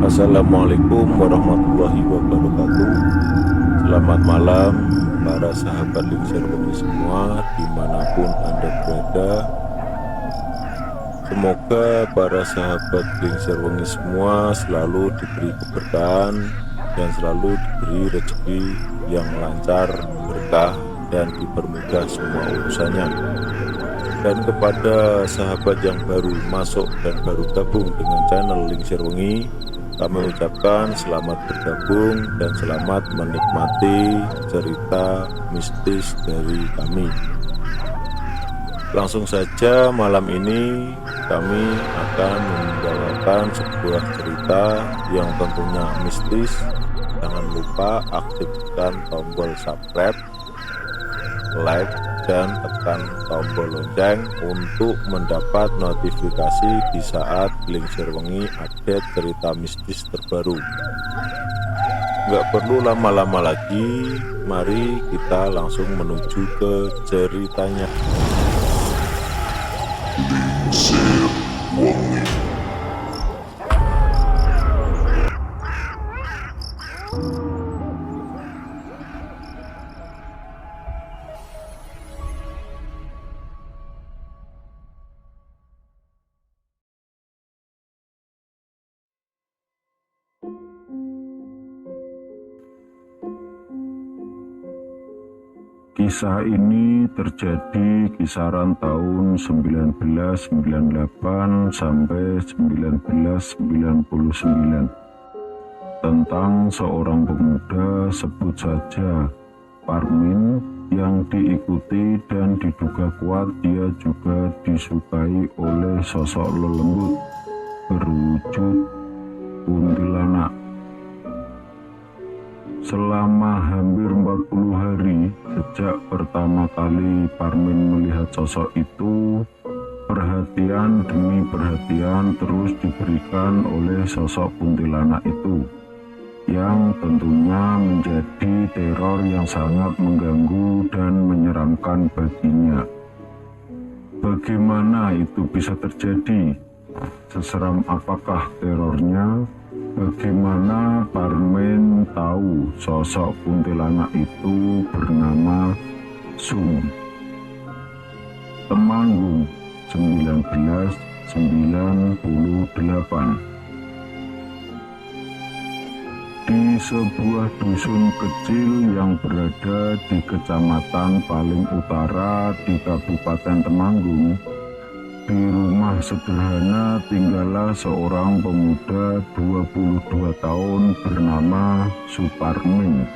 Assalamualaikum warahmatullahi wabarakatuh. Selamat malam para sahabat Lingser Wengi semua dimanapun Anda berada. Semoga para sahabat Lingser Wengi semua selalu diberi keberkahan dan selalu diberi rezeki yang lancar, berkah, dan dipermudah semua urusannya. Dan kepada sahabat yang baru masuk dan baru gabung dengan channel Lingser Wengi, kami ucapkan selamat bergabung dan selamat menikmati cerita mistis dari kami. Langsung saja malam ini kami akan membawakan sebuah cerita yang tentunya mistis. Jangan lupa aktifkan tombol subscribe, like, dan tekan tombol lonceng untuk mendapat notifikasi di saat Lingser Wengi update cerita mistis terbaru. Nggak perlu lama-lama lagi, mari kita langsung menuju ke ceritanya. Lingser Wengi. Kisah ini terjadi kisaran tahun 1998 sampai 1999 tentang seorang pemuda, sebut saja Parmin, yang diikuti dan diduga kuat dia juga disukai oleh sosok lelembut berwujud kuntilanak. Selama hampir 40 hari sejak pertama kali Parmin melihat sosok itu, perhatian demi perhatian terus diberikan oleh sosok kuntilanak itu, yang tentunya menjadi teror yang sangat mengganggu dan menyeramkan baginya. Bagaimana itu bisa terjadi? Seseram apakah terornya? Bagaimana Parmin tahu sosok kuntilanak itu bernama Sung? Temanggung 1998. Di sebuah dusun kecil yang berada di kecamatan paling utara di Kabupaten Temanggung, di rumah sederhana tinggallah seorang pemuda 22 tahun bernama Suparmin.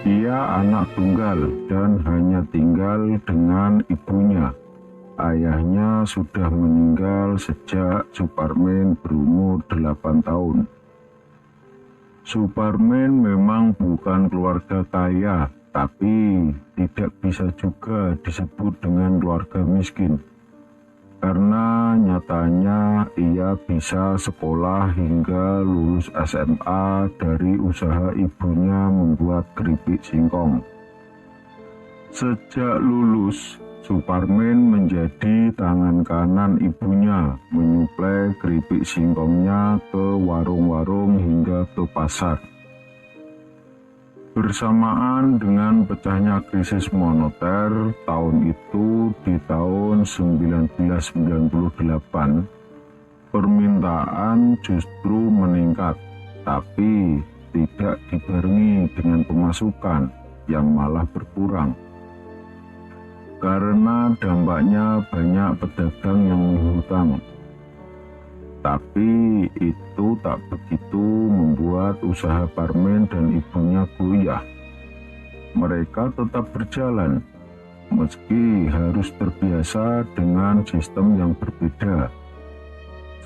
Ia anak tunggal dan hanya tinggal dengan ibunya. Ayahnya sudah meninggal sejak Suparmin berumur 8 tahun. Suparmin memang bukan keluarga kaya, tapi tidak bisa juga disebut dengan keluarga miskin, karena nyatanya ia bisa sekolah hingga lulus SMA dari usaha ibunya membuat keripik singkong. Sejak lulus, Suparmin menjadi tangan kanan ibunya, menyuplai keripik singkongnya ke warung-warung hingga ke pasar. Bersamaan dengan pecahnya krisis moneter tahun itu, di tahun 1998, permintaan justru meningkat, tapi tidak dibarengi dengan pemasukan yang malah berkurang. Karena dampaknya banyak pedagang yang menghutang. Tapi itu tak begitu membuat usaha Parmin dan ibunya goyah. Mereka tetap berjalan, meski harus terbiasa dengan sistem yang berbeda.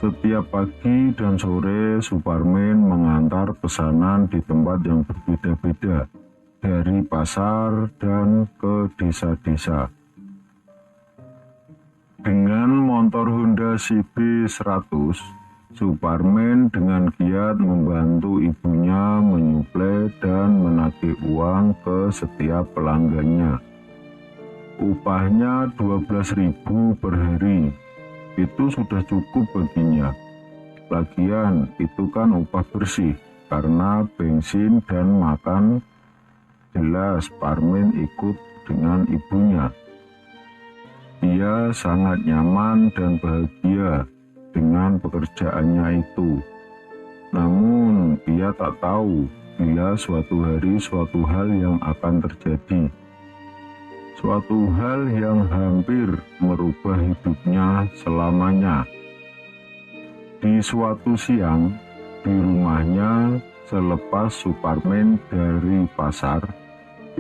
Setiap pagi dan sore, Suparmin mengantar pesanan di tempat yang berbeda-beda, dari pasar dan ke desa-desa. Dengan motor Honda CB 100, Suparmin dengan giat membantu ibunya menyuplai dan menagih uang ke setiap pelanggannya. Upahnya 12.000 per hari, itu sudah cukup baginya. Lagian itu kan upah bersih, karena bensin dan makan. Jelas Parmin ikut dengan ibunya. Ia sangat nyaman dan bahagia dengan pekerjaannya itu. Namun ia tak tahu bila suatu hari suatu hal yang akan terjadi. Suatu hal yang hampir merubah hidupnya selamanya. Di suatu siang, di rumahnya selepas Suparman dari pasar,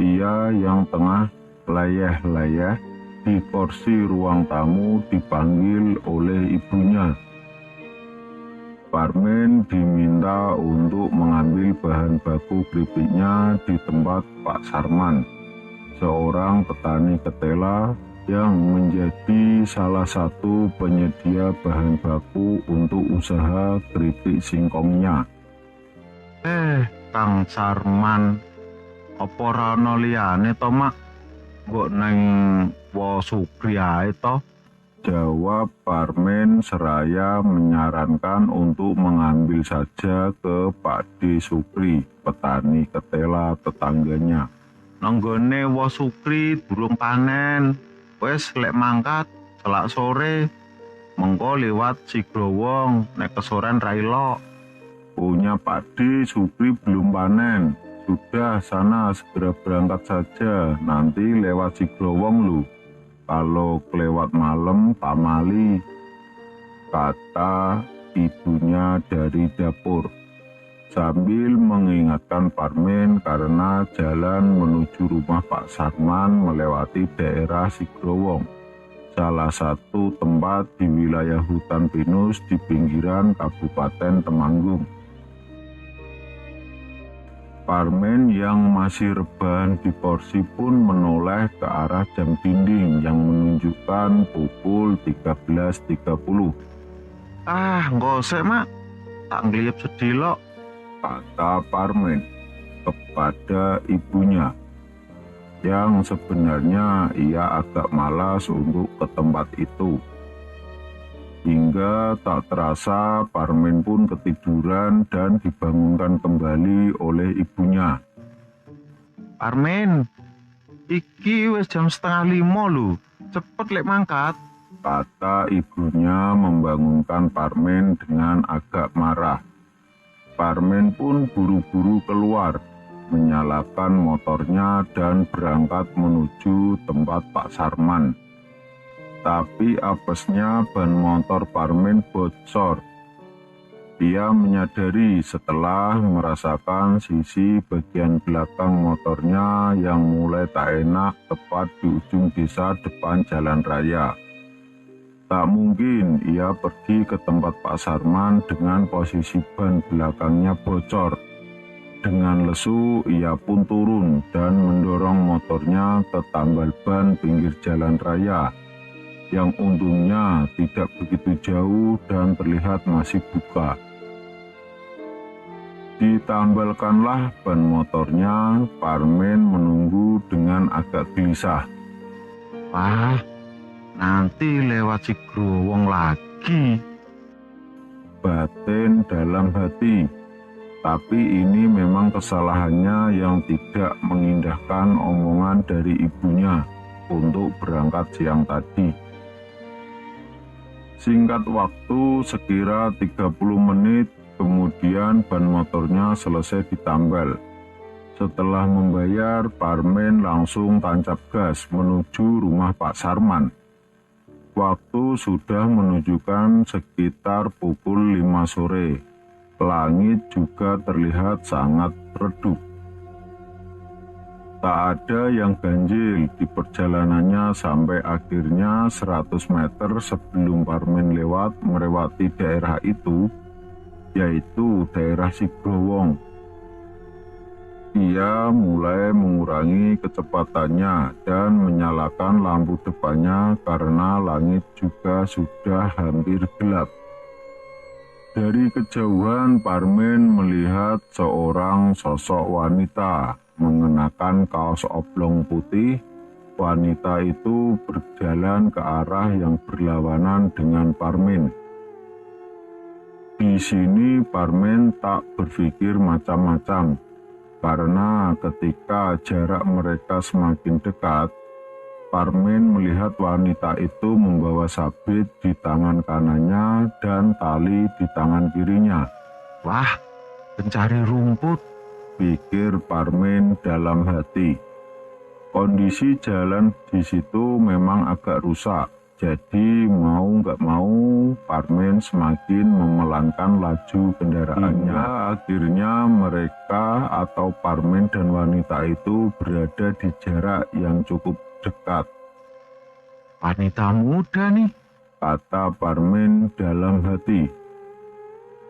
ia yang tengah layeh-layeh di kursi ruang tamu dipanggil oleh ibunya. Parmen diminta untuk mengambil bahan baku keripiknya di tempat Pak Sarman, seorang petani ketela yang menjadi salah satu penyedia bahan baku untuk usaha keripik singkongnya. Kang Sarman, apa ora ana liyane to, Mak? Kok neng Wo Supri ae to? Jawab Parmen seraya menyarankan untuk mengambil saja ke Pak D. Supri, petani ketela tetangganya. Nanggone Wo Supri durung panen. Wes lek mangkat selak sore, mengko liwat Sigrowong nek kesoren ra ilok. Punya Pak D. Supri belum panen. Sudah, sana segera berangkat saja, nanti lewat Sigrowong lu. Kalau kelewat malam pamali, kata ibunya dari dapur, sambil mengingatkan Parmen karena jalan menuju rumah Pak Sarman melewati daerah Sigrowong, salah satu tempat di wilayah hutan pinus di pinggiran Kabupaten Temanggung. Parmen yang masih rebahan di kursi pun menoleh ke arah jam dinding yang menunjukkan pukul 13.30. Nggak usah, Mak, tak ngeliyep sedilok, kata Parmen kepada ibunya, yang sebenarnya ia agak malas untuk ke tempat itu. Hingga tak terasa Parmen pun ketiduran dan dibangunkan kembali oleh ibunya. Parmen, iki wis jam 4:30 lho, cepet lek mangkat, kata ibunya membangunkan Parmen dengan agak marah. Parmen pun buru-buru keluar, menyalakan motornya dan berangkat menuju tempat Pak Sarman. Tapi apesnya ban motor Parmen bocor. Dia menyadari setelah merasakan sisi bagian belakang motornya yang mulai tak enak tepat di ujung desa depan jalan raya. Tak mungkin ia pergi ke tempat Pak Sarman dengan posisi ban belakangnya bocor. Dengan lesu ia pun turun dan mendorong motornya ke tambal ban pinggir jalan raya, yang untungnya tidak begitu jauh dan terlihat masih buka. Ditambalkanlah ban motornya, Parmen menunggu dengan agak gelisah. Wah, nanti lewat Sigrowong lagi, batin dalam hati. Tapi ini memang kesalahannya yang tidak mengindahkan omongan dari ibunya untuk berangkat siang tadi. Singkat waktu sekira 30 menit, kemudian ban motornya selesai ditambal. Setelah membayar, Parmen langsung tancap gas menuju rumah Pak Sarman. Waktu sudah menunjukkan sekitar pukul 5 sore. Langit juga terlihat sangat redup. Tak ada yang ganjil di perjalanannya sampai akhirnya 100 meter sebelum Parmen melewati daerah itu, yaitu daerah Sigrowong. Ia mulai mengurangi kecepatannya dan menyalakan lampu depannya karena langit juga sudah hampir gelap. Dari kejauhan Parmen melihat seorang sosok wanita mengenakan kaos oblong putih. Wanita itu berjalan ke arah yang berlawanan dengan Parmen. Di sini Parmen tak berpikir macam-macam, karena ketika jarak mereka semakin dekat, Parmen melihat wanita itu membawa sabit di tangan kanannya dan tali di tangan kirinya. Wah, pencari rumput, pikir Parmen dalam hati. Kondisi jalan di situ memang agak rusak, jadi mau nggak mau Parmen semakin memelankan laju kendaraannya. Hingga akhirnya mereka atau Parmen dan wanita itu berada di jarak yang cukup dekat. Wanita muda nih, kata Parmen dalam hati.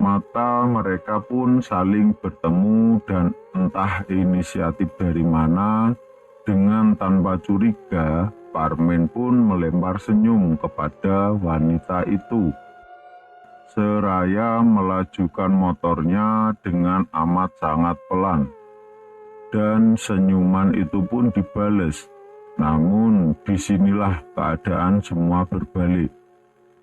Mata mereka pun saling bertemu dan entah inisiatif dari mana, dengan tanpa curiga, Parmen pun melempar senyum kepada wanita itu. Seraya melajukan motornya dengan amat sangat pelan. Dan senyuman itu pun dibalas. Namun disinilah keadaan semua berbalik.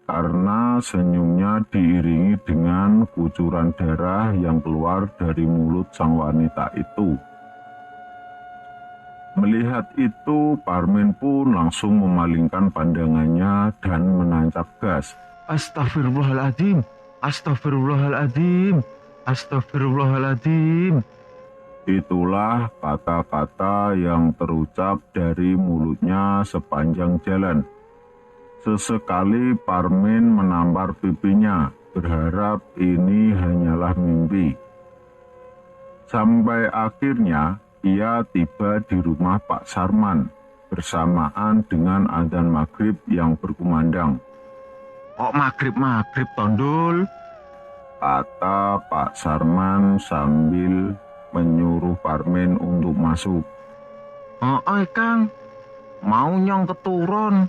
Karena senyumnya diiringi dengan kucuran darah yang keluar dari mulut sang wanita itu. Melihat itu, Parmen pun langsung memalingkan pandangannya dan menancap gas. Astagfirullahaladzim, astagfirullahaladzim, astagfirullahaladzim. Itulah kata-kata yang terucap dari mulutnya sepanjang jalan. Sesekali Parmen menampar pipinya, berharap ini hanyalah mimpi. Sampai akhirnya, ia tiba di rumah Pak Sarman bersamaan dengan adzan maghrib yang berkumandang. Kok maghrib tondul? Kata Pak Sarman sambil menyuruh Parmen untuk masuk. Kang, mau nyong keturun.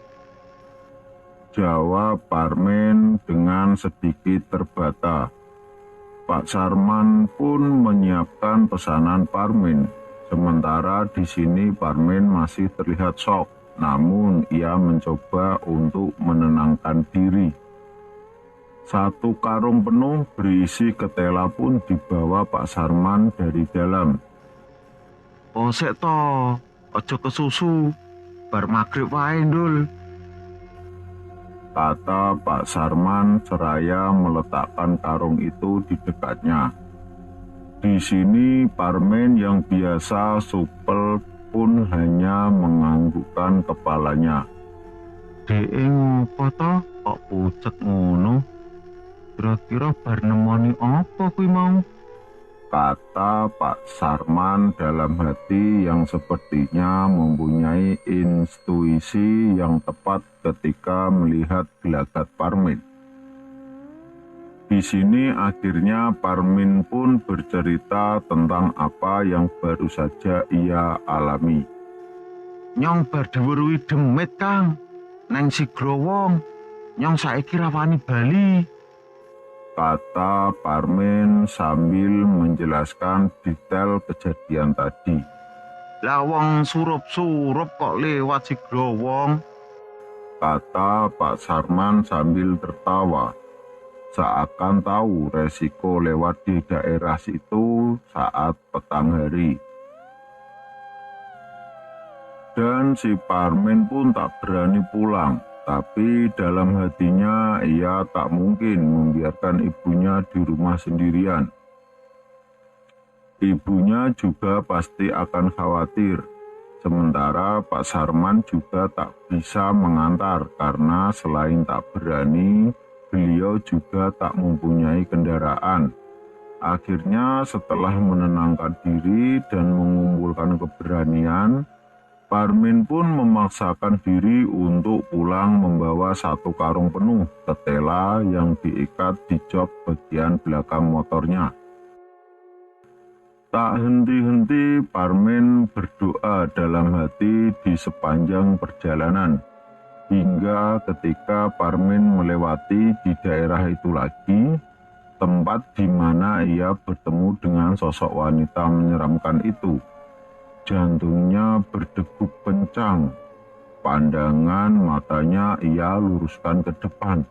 Jawab Parmen dengan sedikit terbata. Pak Sarman pun menyiapkan pesanan Parmen. Sementara di sini Parmen masih terlihat shock, namun ia mencoba untuk menenangkan diri. Satu karung penuh berisi ketela pun dibawa Pak Sarman dari dalam. Osek to, ojo kesusu, bar maghrib wae ndul, kata Pak Sarman seraya meletakkan karung itu di dekatnya. Di sini Parmen yang biasa supel pun hanya menganggukkan kepalanya. Dek ngopo to kok pucet ngono? Kira-kira bar nemoni apa kuwi mau? Kata Pak Sarman dalam hati yang sepertinya mempunyai intuisi yang tepat ketika melihat gelagat Parmen. Di sini akhirnya Parmen pun bercerita tentang apa yang baru saja ia alami. Nyong bar diweruhi demit, Kang, neng si growong. Nyong saiki rawani bali, kata Parmen sambil menjelaskan detail kejadian tadi. Lawang surup-surup kok lewat si growong, kata Pak Sarman sambil tertawa. Seakan tahu resiko lewat di daerah situ saat petang hari. Dan si Parmen pun tak berani pulang, tapi dalam hatinya ia tak mungkin membiarkan ibunya di rumah sendirian. Ibunya juga pasti akan khawatir, sementara Pak Sarman juga tak bisa mengantar karena selain tak berani, beliau juga tak mempunyai kendaraan. Akhirnya setelah menenangkan diri dan mengumpulkan keberanian, Parmen pun memaksakan diri untuk pulang membawa satu karung penuh ketela yang diikat di jok bagian belakang motornya. Tak henti-henti Parmen berdoa dalam hati di sepanjang perjalanan. Hingga ketika Parmen melewati di daerah itu lagi, tempat di mana ia bertemu dengan sosok wanita menyeramkan itu. Jantungnya berdegup kencang, pandangan matanya ia luruskan ke depan.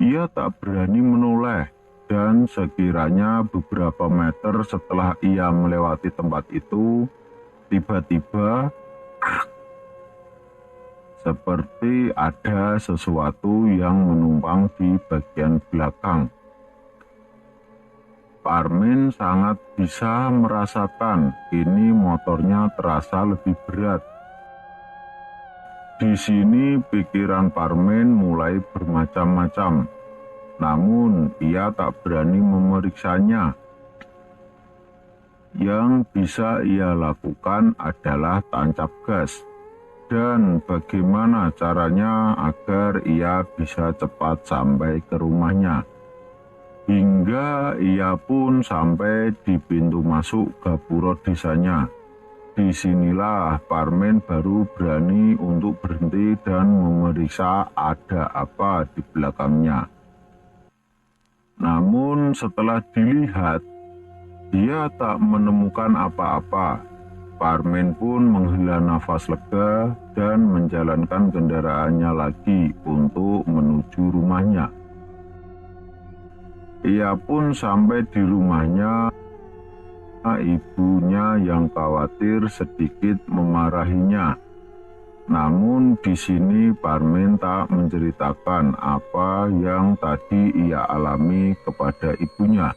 Ia tak berani menoleh Dan sekiranya beberapa meter setelah ia melewati tempat itu, tiba-tiba seperti ada sesuatu yang menumpang di bagian belakang. Parmin sangat bisa merasakan ini motornya terasa lebih berat. Di sini pikiran Parmin mulai bermacam-macam, namun ia tak berani memeriksanya. Yang bisa ia lakukan adalah tancap gas. Dan bagaimana caranya agar ia bisa cepat sampai ke rumahnya. Hingga ia pun sampai di pintu masuk gapura desanya. Disinilah Parmin baru berani untuk berhenti dan memeriksa ada apa di belakangnya. Namun setelah dilihat, dia tak menemukan apa-apa. Parmin pun menghela nafas lega dan menjalankan kendaraannya lagi untuk menuju rumahnya. Ia pun sampai di rumahnya. Ibunya yang khawatir sedikit memarahinya. Namun di sini Parmin tak menceritakan apa yang tadi ia alami kepada ibunya.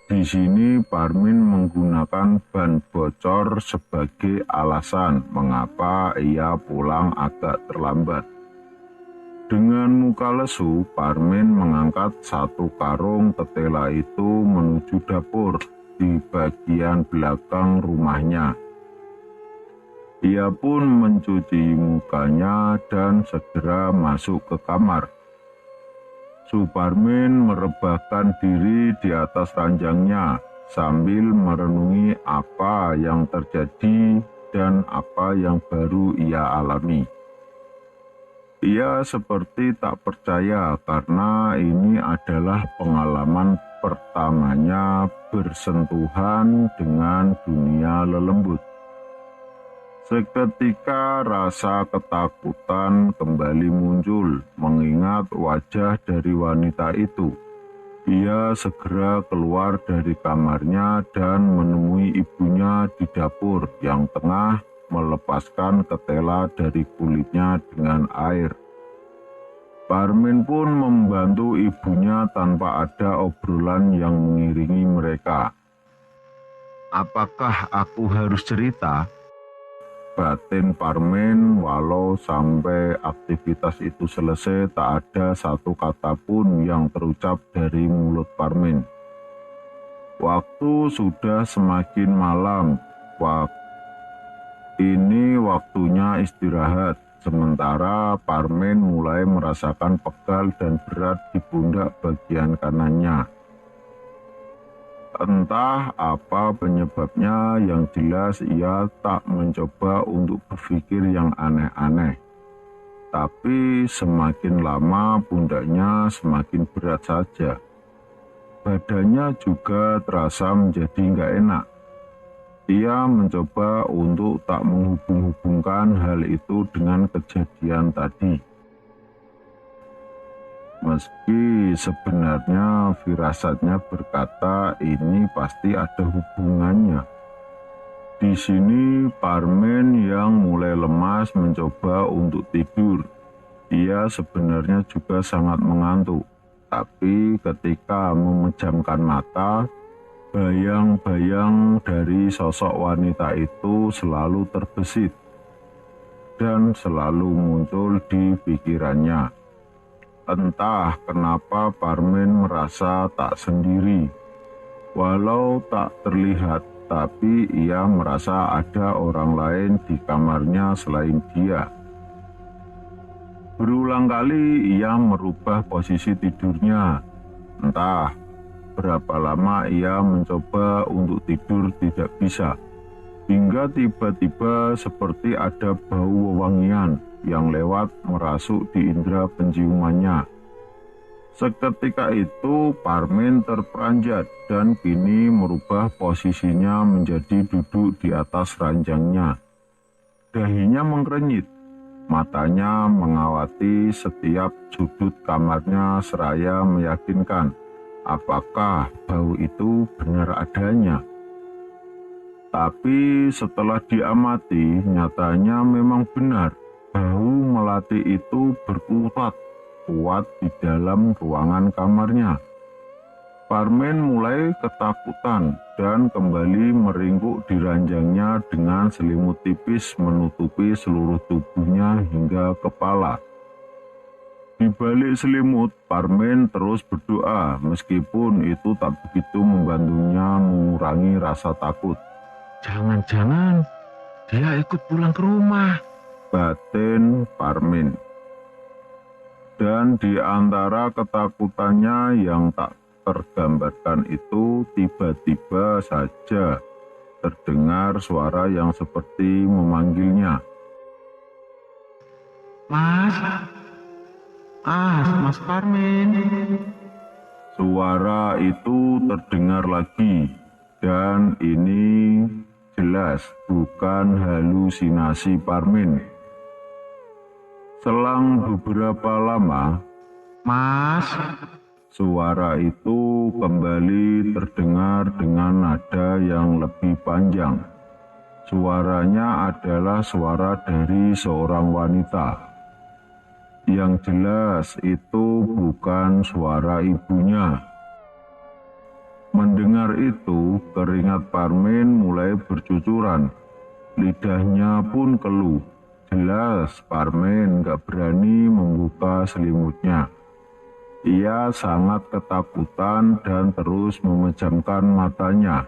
Di sini Parmin menggunakan ban bocor sebagai alasan mengapa ia pulang agak terlambat. Dengan muka lesu, Parmin mengangkat satu karung ketela itu menuju dapur di bagian belakang rumahnya. Ia pun mencuci mukanya dan segera masuk ke kamar. Suparmin merebahkan diri di atas ranjangnya sambil merenungi apa yang terjadi dan apa yang baru ia alami. Ia seperti tak percaya karena ini adalah pengalaman pertamanya bersentuhan dengan dunia lelembut. Seketika rasa ketakutan kembali muncul mengingat wajah dari wanita itu. Ia segera keluar dari kamarnya dan menemui ibunya di dapur yang tengah melepaskan ketela dari kulitnya dengan air. Parmin pun membantu ibunya tanpa ada obrolan yang mengiringi mereka. "Apakah aku harus cerita?" Batin Parmin, walau sampai aktivitas itu selesai tak ada satu kata pun yang terucap dari mulut Parmin. Waktu sudah semakin malam. Ini waktunya istirahat. Sementara Parmin mulai merasakan pegal dan berat di pundak bagian kanannya. Entah apa penyebabnya, yang jelas ia tak mencoba untuk berpikir yang aneh-aneh. Tapi semakin lama pundaknya semakin berat saja. Badannya juga terasa menjadi nggak enak. Ia mencoba untuk tak menghubung-hubungkan hal itu dengan kejadian tadi. Meski sebenarnya firasatnya berkata ini pasti ada hubungannya. Di sini Parmin yang mulai lemas mencoba untuk tidur. Ia sebenarnya juga sangat mengantuk. Tapi ketika memejamkan mata, bayang-bayang dari sosok wanita itu selalu terbesit dan selalu muncul di pikirannya. Entah kenapa Parmin merasa tak sendiri. Walau tak terlihat, tapi ia merasa ada orang lain di kamarnya selain dia. Berulang kali ia merubah posisi tidurnya. Entah berapa lama ia mencoba untuk tidur tidak bisa. Hingga tiba-tiba seperti ada bau wewangian yang lewat merasuk di indera penciumannya. Seketika itu Parmin terperanjat dan kini merubah posisinya menjadi duduk di atas ranjangnya. Dahinya mengkerenyit, matanya mengawati setiap sudut kamarnya seraya meyakinkan apakah bau itu benar adanya. Tapi setelah diamati, nyatanya memang benar, bau melati itu berkutat kuat di dalam ruangan kamarnya. Parmen mulai ketakutan dan kembali meringkuk di ranjangnya dengan selimut tipis menutupi seluruh tubuhnya hingga kepala. Di balik selimut, Parmen terus berdoa meskipun itu tak begitu membantunya mengurangi rasa takut. Jangan-jangan dia ikut pulang ke rumah, batin Parmen. Dan di antara ketakutannya yang tak tergambarkan itu, tiba-tiba saja terdengar suara yang seperti memanggilnya. Mas Parmen. Suara itu terdengar lagi, dan ini jelas bukan halusinasi Parmen. Selang beberapa lama, Mas, suara itu kembali terdengar dengan nada yang lebih panjang. Suaranya adalah suara dari seorang wanita. Yang jelas itu bukan suara ibunya. Mendengar itu, keringat Parmen mulai bercucuran. Lidahnya pun keluh. Jelas Parmen gak berani membuka selimutnya. Ia sangat ketakutan dan terus memejamkan matanya.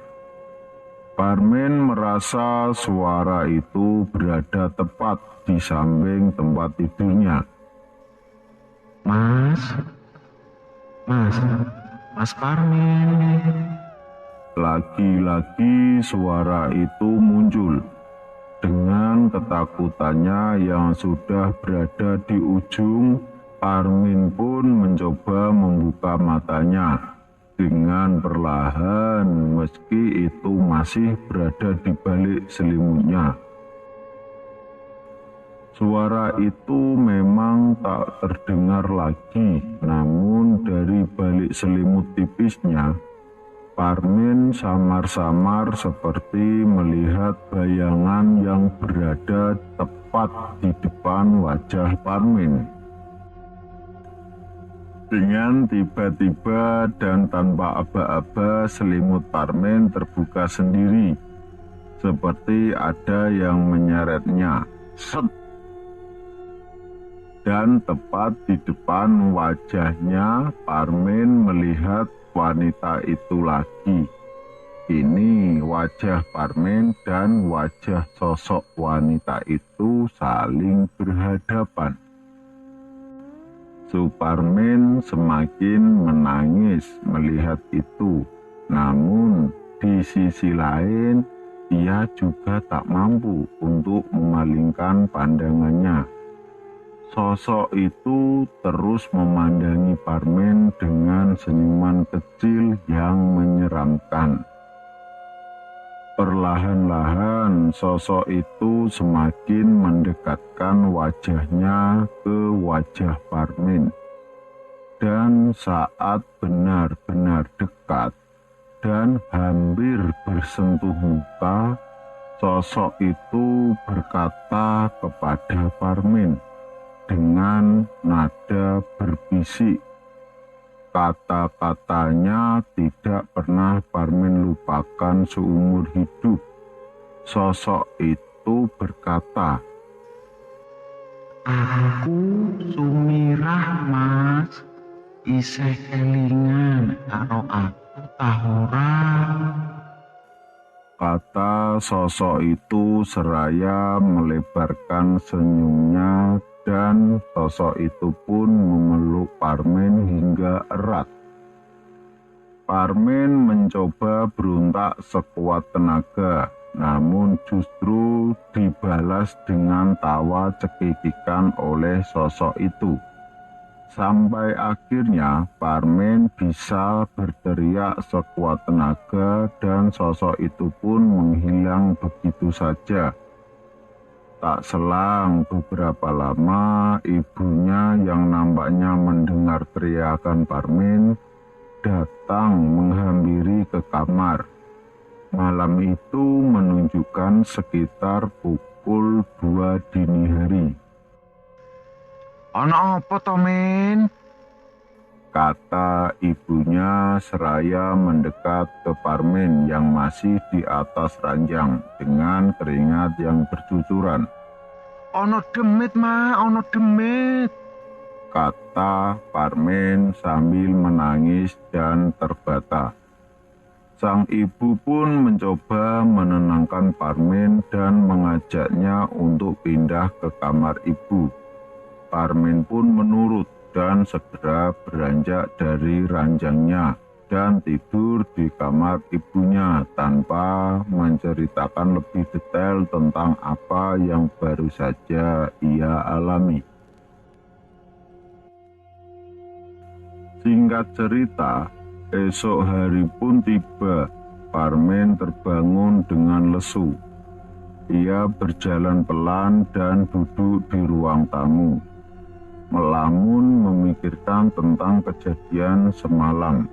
Parmen merasa suara itu berada tepat di samping tempat tidurnya. Mas Parmen. Lagi-lagi suara itu muncul. Dengan ketakutannya yang sudah berada di ujung, Parmen pun mencoba membuka matanya dengan perlahan meski itu masih berada di balik selimutnya. Suara itu memang tak terdengar lagi, namun dari balik selimut tipisnya, Parmen samar-samar seperti melihat bayangan yang berada tepat di depan wajah Parmen. Dengan tiba-tiba dan tanpa aba-aba, selimut Parmen terbuka sendiri, seperti ada yang menyeretnya. Set! Dan tepat di depan wajahnya, Parmen melihat wanita itu lagi. Ini wajah Parmen dan wajah sosok wanita itu saling berhadapan. Parmen semakin menangis melihat itu. Namun di sisi lain, ia juga tak mampu untuk memalingkan pandangannya. Sosok itu terus memandangi Parmen dengan senyuman kecil yang menyeramkan. Perlahan-lahan sosok itu semakin mendekatkan wajahnya ke wajah Parmen. Dan saat benar-benar dekat dan hampir bersentuh muka, sosok itu berkata kepada Parmen dengan nada berbisik. Kata-katanya tidak pernah Parmen lupakan seumur hidup. Sosok itu berkata, Aku sumirah Mas, isih kelingan karo aku tahora. Kata sosok itu seraya melebarkan senyumnya, dan sosok itu pun memeluk Parmen hingga erat. Parmen mencoba berontak sekuat tenaga, namun justru dibalas dengan tawa cekikikan oleh sosok itu. Sampai akhirnya Parmen bisa berteriak sekuat tenaga dan sosok itu pun menghilang begitu saja. Tak selang beberapa lama, ibunya yang nampaknya mendengar teriakan Parmen datang menghampiri ke kamar. Malam itu menunjukkan sekitar pukul 2 dini hari. Ana apa to, Men? Kata ibunya seraya mendekat ke Parmen yang masih di atas ranjang dengan keringat yang bercucuran. Ana demit, Ma, ana demit. Kata Parmen sambil menangis dan terbata. Sang ibu pun mencoba menenangkan Parmen dan mengajaknya untuk pindah ke kamar ibu. Parmen pun menurut dan segera beranjak dari ranjangnya dan tidur di kamar ibunya tanpa menceritakan lebih detail tentang apa yang baru saja ia alami. Singkat cerita, esok hari pun tiba. Parmen terbangun dengan lesu. Ia berjalan pelan dan duduk di ruang tamu, melamun memikirkan tentang kejadian semalam.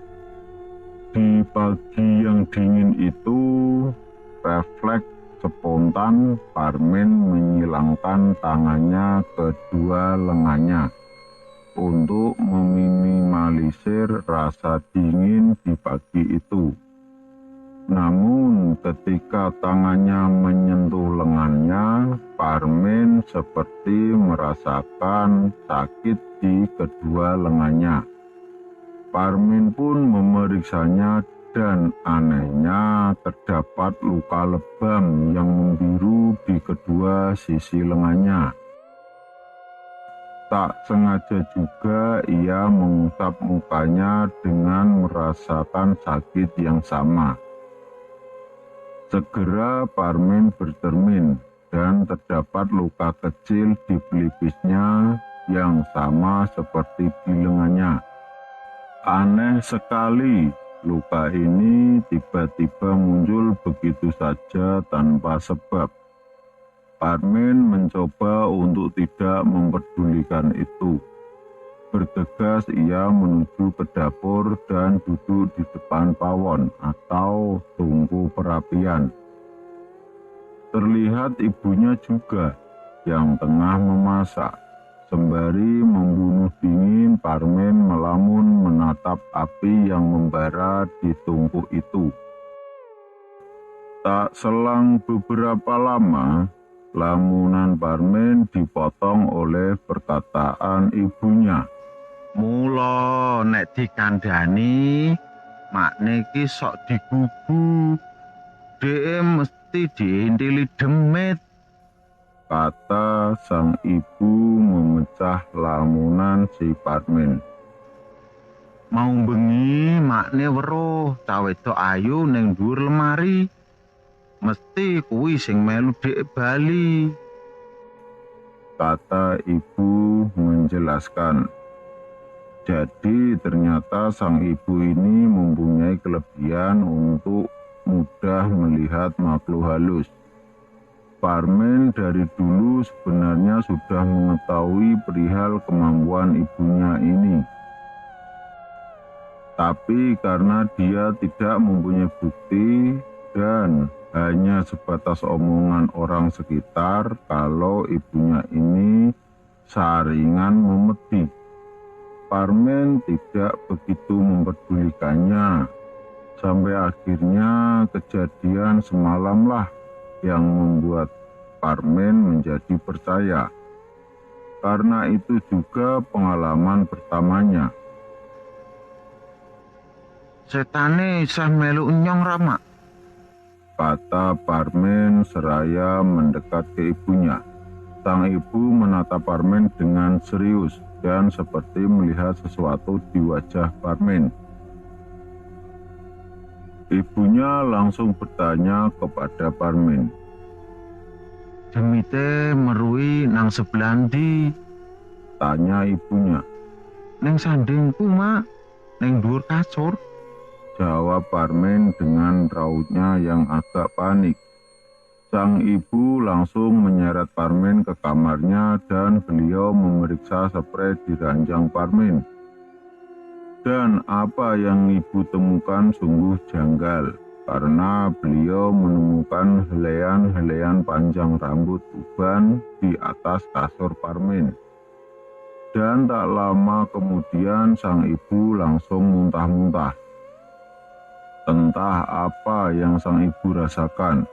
Di pagi yang dingin itu, refleks spontan Parmen menyilangkan tangannya ke dua lengannya untuk meminimalisir rasa dingin di pagi itu. Namun ketika tangannya menyentuh lengannya, Parmen seperti merasakan sakit di kedua lengannya. Parmen pun memeriksanya dan anehnya terdapat luka lebam yang membiru di kedua sisi lengannya. Tak sengaja juga ia mengusap mukanya dengan merasakan sakit yang sama. Segera Parmen bercermin dan terdapat luka kecil di pelipisnya yang sama seperti di lengannya. Aneh sekali, luka ini tiba-tiba muncul begitu saja tanpa sebab. Parmen mencoba untuk tidak mempedulikan itu. Bergegas ia menuju ke dapur dan duduk di depan pawon atau tungku perapian. Terlihat ibunya juga yang tengah memasak. Sembari membunuh dingin, Parmen melamun menatap api yang membara di tungku itu. Tak selang beberapa lama, lamunan Parmen dipotong oleh perkataan ibunya. Mula nek dikandhani makne iki sok digugu. Dhek mesti diintili demit. Kata sang ibu memecah lamunan si Parmen. Mau bengi makne weruh cah wedok ayu ning dhuwur lemari. Mesti kuwi sing melu dhek bali. Kata ibu menjelaskan. Jadi ternyata sang ibu ini mempunyai kelebihan untuk mudah melihat makhluk halus. Parmen dari dulu sebenarnya sudah mengetahui perihal kemampuan ibunya ini. Tapi karena dia tidak mempunyai bukti dan hanya sebatas omongan orang sekitar kalau ibunya ini saringan memedih, Parmen tidak begitu mempedulikannya. Sampai akhirnya kejadian semalamlah yang membuat Parmen menjadi percaya. Karena itu juga pengalaman pertamanya. Setane isih melu nyong Rama. Kata Parmen seraya mendekat ke ibunya. Sang ibu menatap Parmen dengan serius dan seperti melihat sesuatu di wajah Parmen. Ibunya langsung bertanya kepada Parmen. Demite merui nang sebelah ndi? Tanya ibunya. Ning sandingku, Mak. Ning dhuwur kasur. Jawab Parmen dengan rautnya yang agak panik. Sang ibu langsung menyeret Parmen ke kamarnya dan beliau memeriksa sprei di ranjang Parmen. Dan apa yang ibu temukan sungguh janggal, karena beliau menemukan helaian-helaian panjang rambut uban di atas kasur Parmen. Dan tak lama kemudian sang ibu langsung muntah-muntah. Entah apa yang sang ibu rasakan.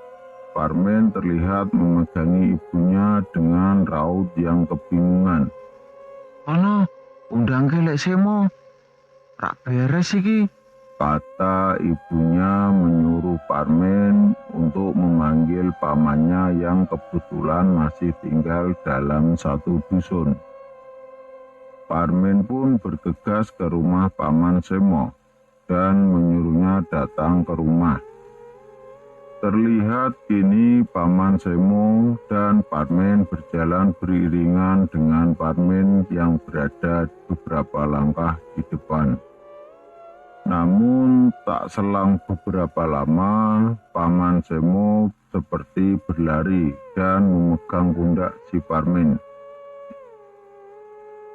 Parmen terlihat memegangi ibunya dengan raut yang kebingungan. "Ana, undang kelek semo. Rak beres iki," kata ibunya menyuruh Parmen untuk memanggil pamannya yang kebetulan masih tinggal dalam satu dusun. Parmen pun bergegas ke rumah paman Semo dan menyuruhnya datang ke rumah. Terlihat kini paman Semo dan Parmen berjalan beriringan dengan Parmen yang berada beberapa langkah di depan. Namun tak selang beberapa lama, paman Semo seperti berlari dan memegang pundak si Parmen.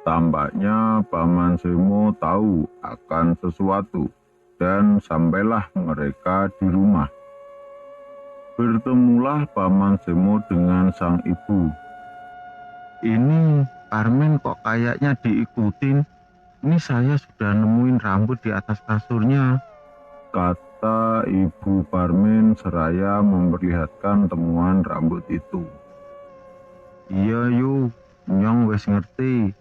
Tampaknya paman Semo tahu akan sesuatu dan sampailah mereka di rumah. Bertemulah paman Semo dengan sang ibu. "Ini Parmen kok kayaknya diikutin. Ini saya sudah nemuin rambut di atas kasurnya," kata ibu Parmen seraya memperlihatkan temuan rambut itu. "Iya yu, nyong wis ngerti.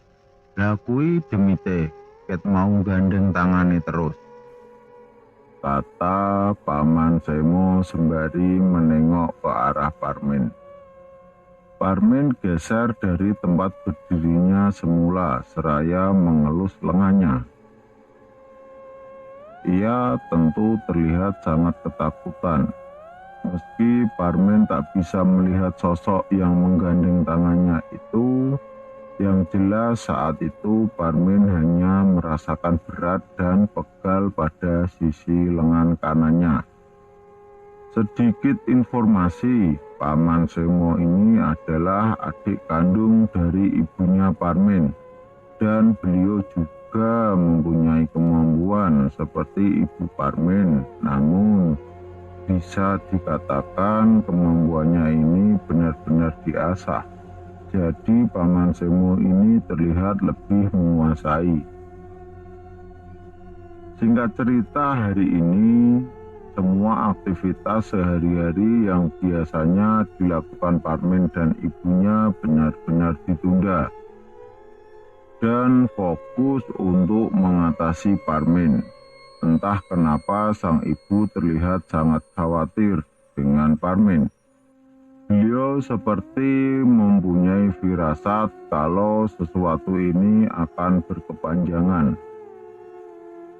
Lah kuwi demite, ket mau gandeng tangane terus," kata paman Semo sembari menengok ke arah Parmen. Parmen geser dari tempat berdirinya semula seraya mengelus lengannya. Ia tentu terlihat sangat ketakutan. Meski Parmen tak bisa melihat sosok yang menggandeng tangannya itu, yang jelas saat itu Parmen hanya merasakan berat dan pegal pada sisi lengan kanannya. Sedikit informasi, paman Semo ini adalah adik kandung dari ibunya Parmen, dan beliau juga mempunyai kemampuan seperti ibu Parmen, namun bisa dikatakan kemampuannya ini benar-benar diasah. Jadi paman Semo ini terlihat lebih menguasai. Singkat cerita, hari ini semua aktivitas sehari-hari yang biasanya dilakukan Parmen dan ibunya benar-benar ditunda dan fokus untuk mengatasi Parmen. Entah kenapa sang ibu terlihat sangat khawatir dengan Parmen. Beliau seperti mempunyai firasat kalau sesuatu ini akan berkepanjangan.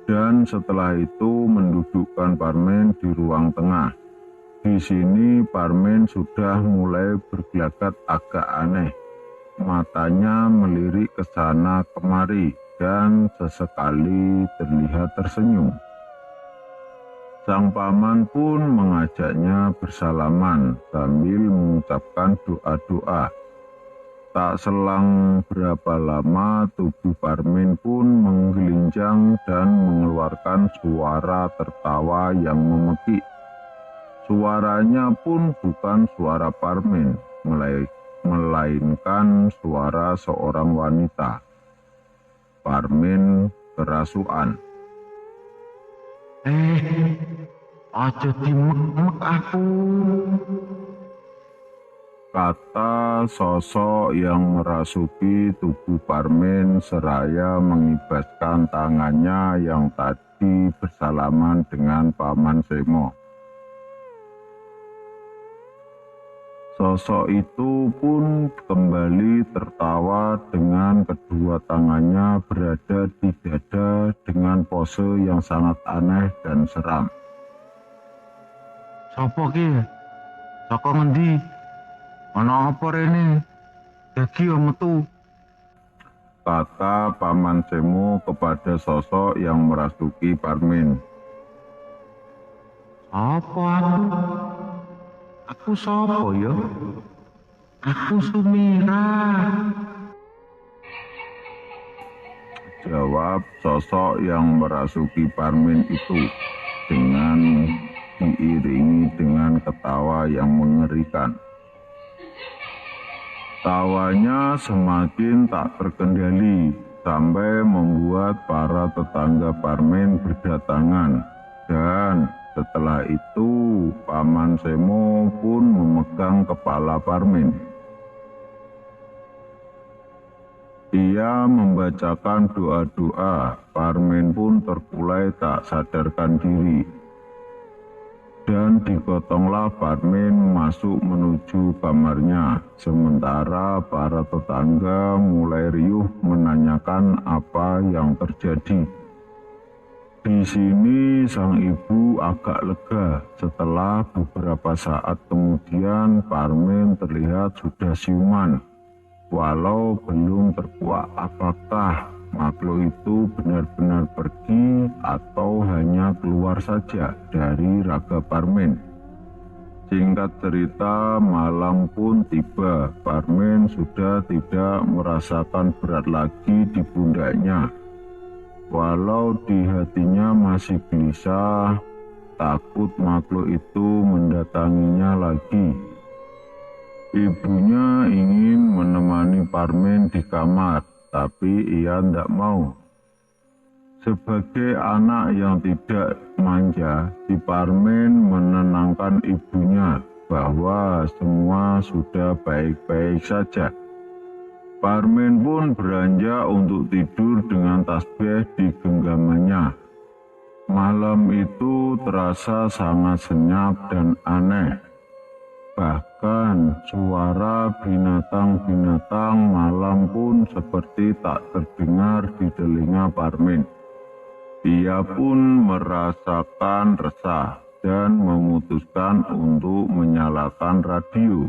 Dan setelah itu mendudukkan Parmen di ruang tengah. Di sini Parmen sudah mulai bergelagat agak aneh. Matanya melirik ke sana kemari dan sesekali terlihat tersenyum. Sang paman pun mengajaknya bersalaman sambil mengucapkan doa-doa. Tak selang berapa lama tubuh Parmen pun menggelinjang dan mengeluarkan suara tertawa yang memekik. Suaranya pun bukan suara Parmen, melainkan suara seorang wanita. Parmen kerasukan. "Aja dimek-mek aku," kata sosok yang merasuki tubuh Parmen seraya mengibaskan tangannya yang tadi bersalaman dengan paman Semo. Sosok itu pun kembali tertawa dengan kedua tangannya berada di dada dengan pose yang sangat aneh dan seram. "Sopo ki? Saka ngendi? Ana apa rene? Dadi yo metu," kata paman Semo kepada sosok yang merasuki Parmen. "Apa aku? Aku sopo yo? Aku Sumira." Jawab sosok yang merasuki Parmin itu dengan diiringi dengan ketawa yang mengerikan. Tawanya semakin tak terkendali sampai membuat para tetangga Parmin berdatangan, dan setelah itu Paman Semo pun memegang kepala Parmin. Ia membacakan doa-doa. Parmin pun terkulai tak sadarkan diri. Dan digotonglah Parmin masuk menuju kamarnya. Sementara para tetangga mulai riuh menanyakan apa yang terjadi. Di sini sang ibu agak lega. Setelah beberapa saat kemudian Parmin terlihat sudah siuman. Walau belum terkuak apakah makhluk itu benar-benar pergi atau hanya keluar saja dari raga Parmin. Singkat cerita, malam pun tiba. Parmin sudah tidak merasakan berat lagi di pundaknya. Walau di hatinya masih gelisah, takut makhluk itu mendatanginya lagi. Ibunya ingin menemani Parmin di kamar, tapi ia tidak mau. Sebagai anak yang tidak manja, si Parmin menenangkan ibunya bahwa semua sudah baik-baik saja. Parmin pun beranjak untuk tidur dengan tasbih di genggamannya. Malam itu terasa sangat senyap dan aneh. Bahkan suara binatang-binatang malam pun seperti tak terdengar di telinga Parmin. Ia pun merasakan resah dan memutuskan untuk menyalakan radio.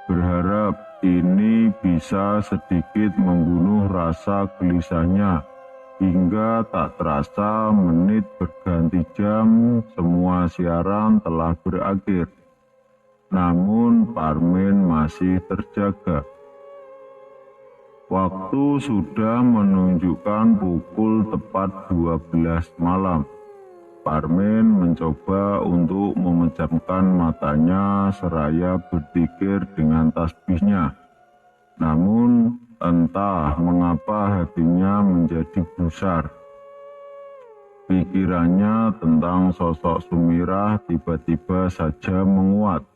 Berharap ini bisa sedikit membunuh rasa gelisahnya. Hingga tak terasa menit berganti jam, semua siaran telah berakhir. Namun Parmin masih terjaga. Waktu sudah menunjukkan pukul tepat 12 malam. Parmin mencoba untuk memejamkan matanya seraya berzikir dengan tasbihnya. Namun entah mengapa hatinya menjadi gusar. Pikirannya tentang sosok Sumirah tiba-tiba saja menguat.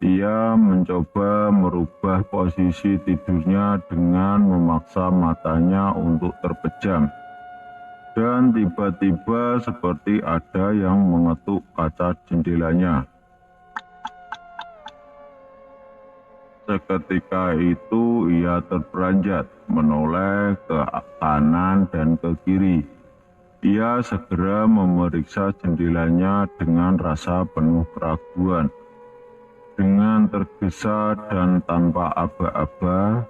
Ia mencoba merubah posisi tidurnya dengan memaksa matanya untuk terpejam. Dan tiba-tiba seperti ada yang mengetuk kaca jendelanya. Seketika itu ia terperanjat, menoleh ke kanan dan ke kiri. Ia segera memeriksa jendelanya dengan rasa penuh keraguan. Dengan tergesa dan tanpa aba-aba,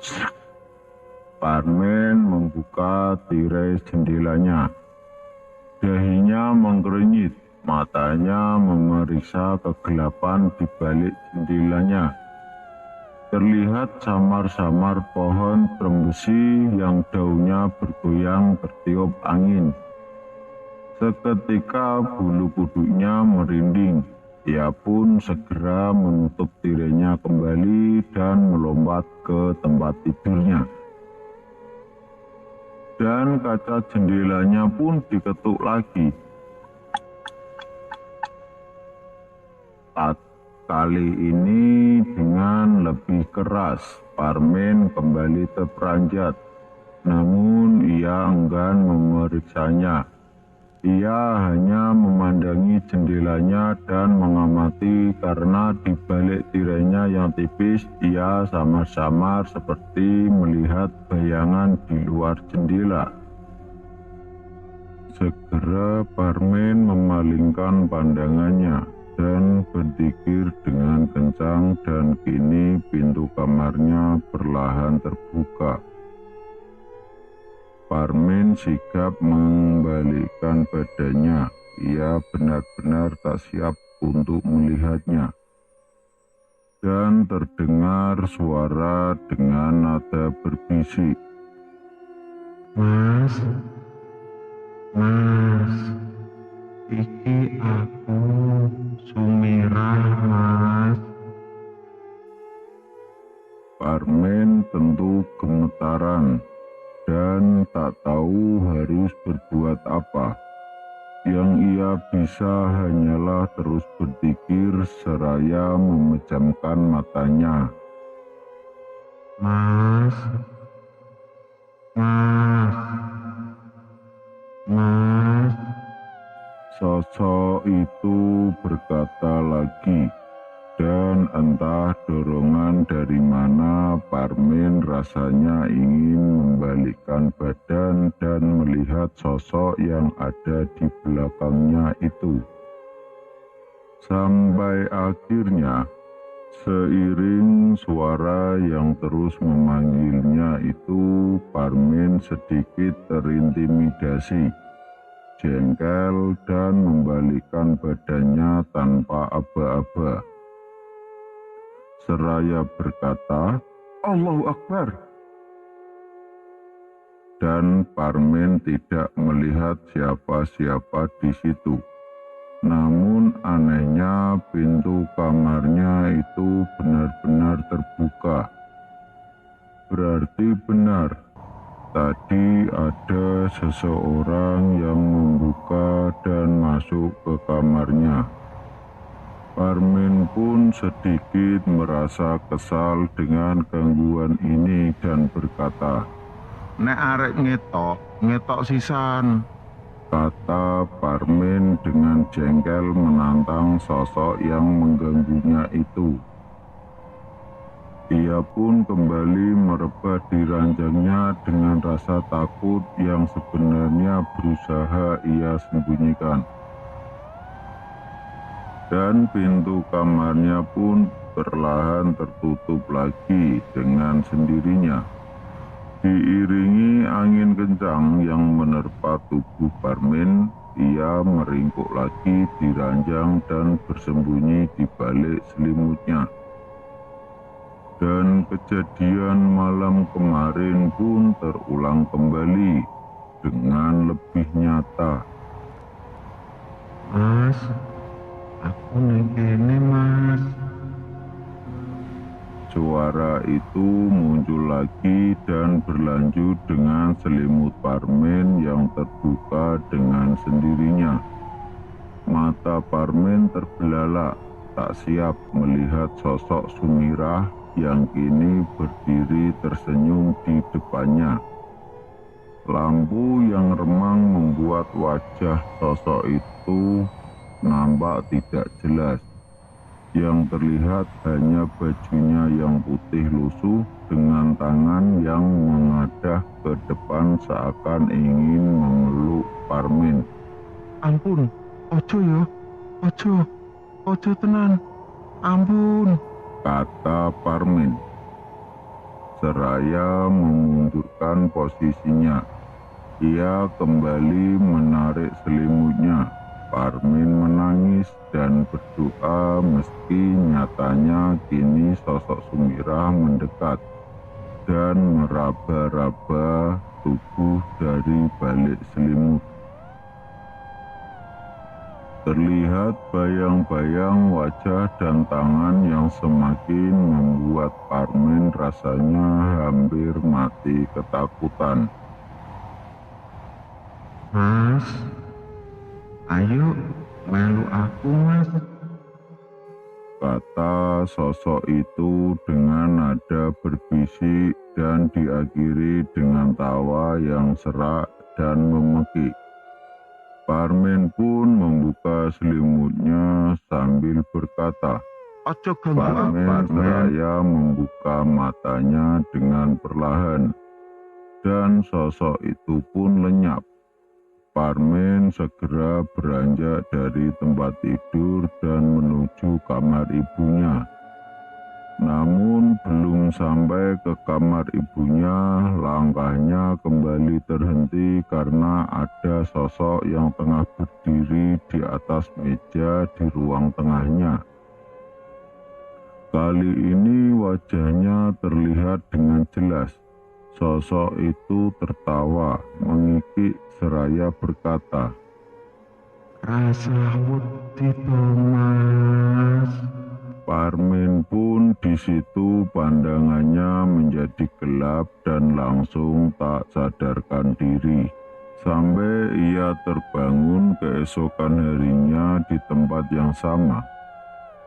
Parmin membuka tirai jendelanya. Dahinya mengkerenyit, matanya memeriksa kegelapan di balik jendelanya. Terlihat samar-samar pohon trembesi yang daunnya bergoyang tertiup angin. Seketika bulu kuduknya merinding. Ia pun segera menutup tirainya kembali dan melompat ke tempat tidurnya. Dan kaca jendelanya pun diketuk lagi. Kali ini dengan lebih keras. Parmin kembali terperanjat. Namun ia enggan memeriksanya. Ia hanya memandangi jendelanya dan mengamati karena di balik tirainya yang tipis, ia samar-samar seperti melihat bayangan di luar jendela. Segera Parmin memalingkan pandangannya dan berzikir dengan kencang, dan kini pintu kamarnya perlahan terbuka. Parmin sigap membalikkan badannya. Ia benar-benar tak siap untuk melihatnya. Dan terdengar suara dengan nada berbisik. Mas, Mas, iki aku Sumirah, Mas. Parmen tentu gemetaran dan tak tahu harus berbuat apa. Yang ia bisa hanyalah terus berpikir seraya memejamkan matanya. Mas, Mas, Mas. Sosok itu berkata lagi, dan entah dorongan dari mana Parmen rasanya ingin membalikkan badan dan melihat sosok yang ada di belakangnya itu. Sampai akhirnya, seiring suara yang terus memanggilnya itu, Parmen sedikit terintimidasi, jengkel, dan membalikkan badannya tanpa aba-aba. Seraya berkata, "Allahu Akbar." Dan Parmen tidak melihat siapa-siapa di situ. Namun anehnya pintu kamarnya itu benar-benar terbuka. Berarti benar, tadi ada seseorang yang membuka dan masuk ke kamarnya. Parmen pun sedikit merasa kesal dengan gangguan ini dan berkata, Nek arek ngetok sisan. kata Parmen dengan jengkel menantang sosok yang mengganggunya itu. Ia pun kembali merebah di ranjangnya dengan rasa takut yang sebenarnya berusaha ia sembunyikan. Dan pintu kamarnya pun perlahan tertutup lagi dengan sendirinya. Diiringi angin kencang yang menerpa tubuh Parmen, ia meringkuk lagi di ranjang dan bersembunyi di balik selimutnya. Dan kejadian malam kemarin pun terulang kembali dengan lebih nyata. Mas, aku neng kene, Mas. Suara itu muncul lagi dan berlanjut dengan selimut Parmen yang terbuka dengan sendirinya. Mata Parmen terbelalak, tak siap melihat sosok Sumirah yang kini berdiri tersenyum di depannya. Lampu yang remang membuat wajah sosok itu nampak tidak jelas. Yang terlihat hanya bajunya yang putih lusuh dengan tangan yang mengadah ke depan seakan ingin memeluk Parmen. Ampun, ojo ya, ojo tenan, ampun. Kata Parmen, seraya memundurkan posisinya. Ia kembali menarik selimutnya. Parmen menangis dan berdoa meski nyatanya kini sosok Sumirah mendekat dan meraba-raba tubuh dari balik selimut. Terlihat bayang-bayang wajah dan tangan yang semakin membuat Parmen rasanya hampir mati ketakutan. Mas, ayo melu aku, Mas. Kata sosok itu dengan nada berbisik dan diakhiri dengan tawa yang serak dan memekik. Parmen pun membuka selimutnya sambil berkata, Ojo ganggu Parmen Parmen. seraya membuka matanya dengan perlahan, dan sosok itu pun lenyap. Parmen segera beranjak dari tempat tidur dan menuju kamar ibunya. Namun belum sampai ke kamar ibunya, langkahnya kembali terhenti karena ada sosok yang tengah berdiri di atas meja di ruang tengahnya. Kali ini wajahnya terlihat dengan jelas. Sosok itu tertawa, mengikik seraya berkata, "Rasa wedi to, Mas." Parmin pun di situ pandangannya menjadi gelap dan langsung tak sadarkan diri. Sampai ia terbangun keesokan harinya di tempat yang sama.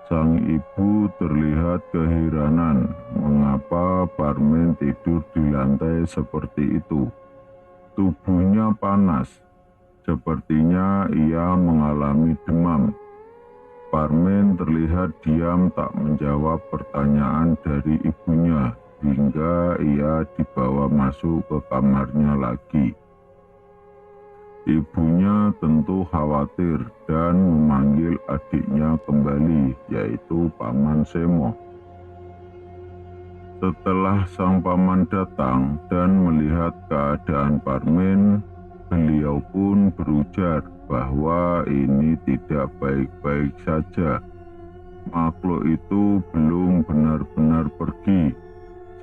Sang ibu terlihat keheranan mengapa Parmin tidur di lantai seperti itu. Tubuhnya panas, sepertinya ia mengalami demam. Parmin terlihat diam tak menjawab pertanyaan dari ibunya hingga ia dibawa masuk ke kamarnya lagi. Ibunya tentu khawatir dan memanggil adiknya kembali, yaitu Paman Semo. Setelah sang paman datang dan melihat keadaan Parmin, beliau pun berujar bahwa ini tidak baik-baik saja. Makhluk itu belum benar-benar pergi.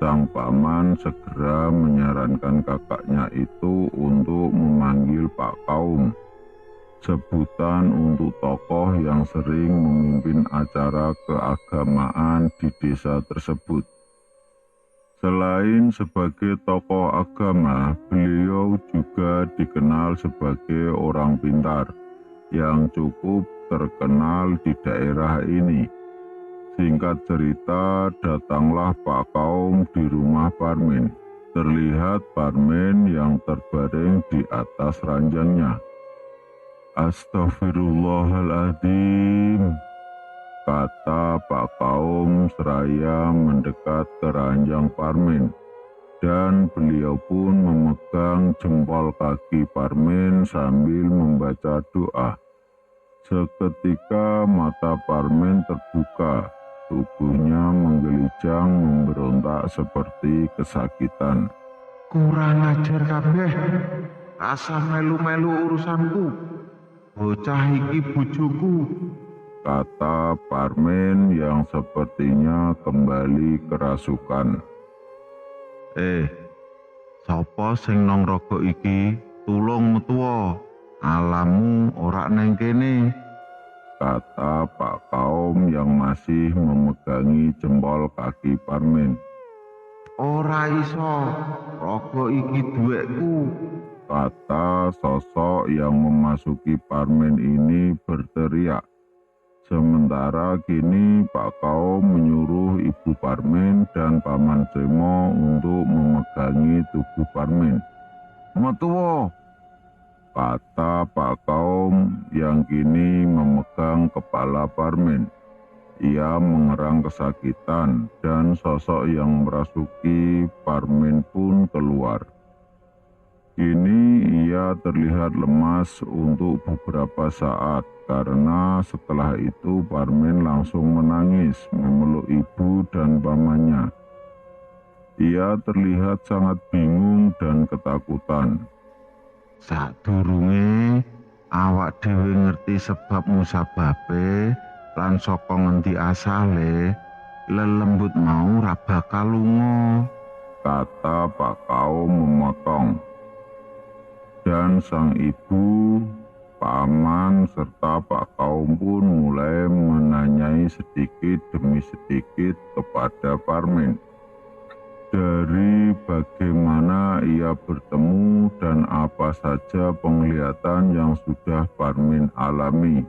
Sang paman segera menyarankan kakaknya itu untuk memanggil Pak Kaum, sebutan untuk tokoh yang sering memimpin acara keagamaan di desa tersebut. Selain sebagai tokoh agama, beliau juga dikenal sebagai orang pintar yang cukup terkenal di daerah ini. Singkat cerita, datanglah Pak Kaum di rumah Parmin. Terlihat Parmin yang terbaring di atas ranjangnya. "Astagfirullahaladzim," kata Pak Kaum seraya mendekat ke ranjang Parmin. Dan beliau pun memegang jempol kaki Parmin sambil membaca doa. Seketika mata Parmin terbuka. Tubuhnya menggelijang memberontak seperti kesakitan. "Kurang ajar kabeh, rasa melu-melu urusanku. Bocah iki bojoku," kata Parmin yang sepertinya kembali kerasukan. Sapa sing nang raga iki? Tulung metuwa, alammu ora neng kene," kata Pak Kaum yang masih memegangi jempol kaki Parmin. "Ora iso, raga iki duwekku," kata sosok yang memasuki Parmin ini berteriak. Sementara kini Pak Kaum menyuruh Ibu Parmin dan Paman Semo untuk memegangi tubuh Parmin. "Metuwo," kata Pak Kaum yang kini memegang kepala Parmin. Ia mengerang kesakitan dan sosok yang merasuki Parmin pun keluar. Kini ia terlihat lemas untuk beberapa saat karena setelah itu Parmin langsung menangis memeluk ibu dan pamannya. Ia terlihat sangat bingung dan ketakutan. "Sadurunge awak dhewe ngerti sebab musababe lan saka ngendi asale, lelembut mau ra bakal lunga," kata Pak Kaum memotong. Dan sang ibu, paman, serta Pak Kaum pun mulai menanyai sedikit demi sedikit kepada Parmin. Dari bagaimana ia bertemu dan apa saja penglihatan yang sudah Parmin alami.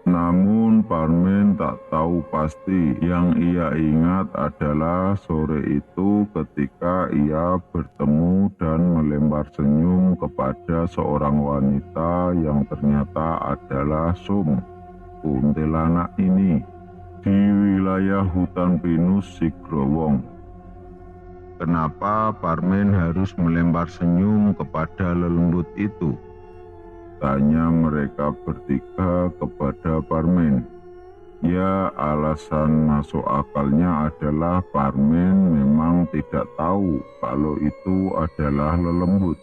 Namun Parmin tak tahu pasti. Yang ia ingat adalah sore itu ketika ia bertemu dan melempar senyum kepada seorang wanita yang ternyata adalah Sum, kuntilanak ini, di wilayah hutan pinus Sigrowong. Kenapa Parmin harus melempar senyum kepada lelembut itu? Tanya mereka bertiga kepada Parmin. Ya, alasan masuk akalnya adalah Parmin memang tidak tahu kalau itu adalah lelembut.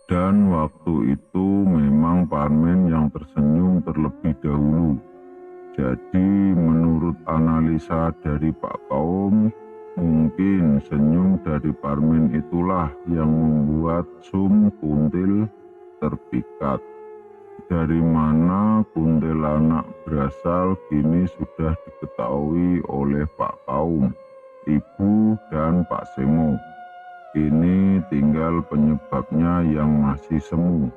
Dan waktu itu memang Parmin yang tersenyum terlebih dahulu. Jadi menurut analisa dari Pak Kaum, Mungkin senyum dari Parmin itulah yang membuat sum kuntil terpikat. Dari mana kuntilanak berasal kini sudah diketahui oleh Pak Kaum, Ibu, dan Pak Semo. Kini tinggal penyebabnya yang masih semu.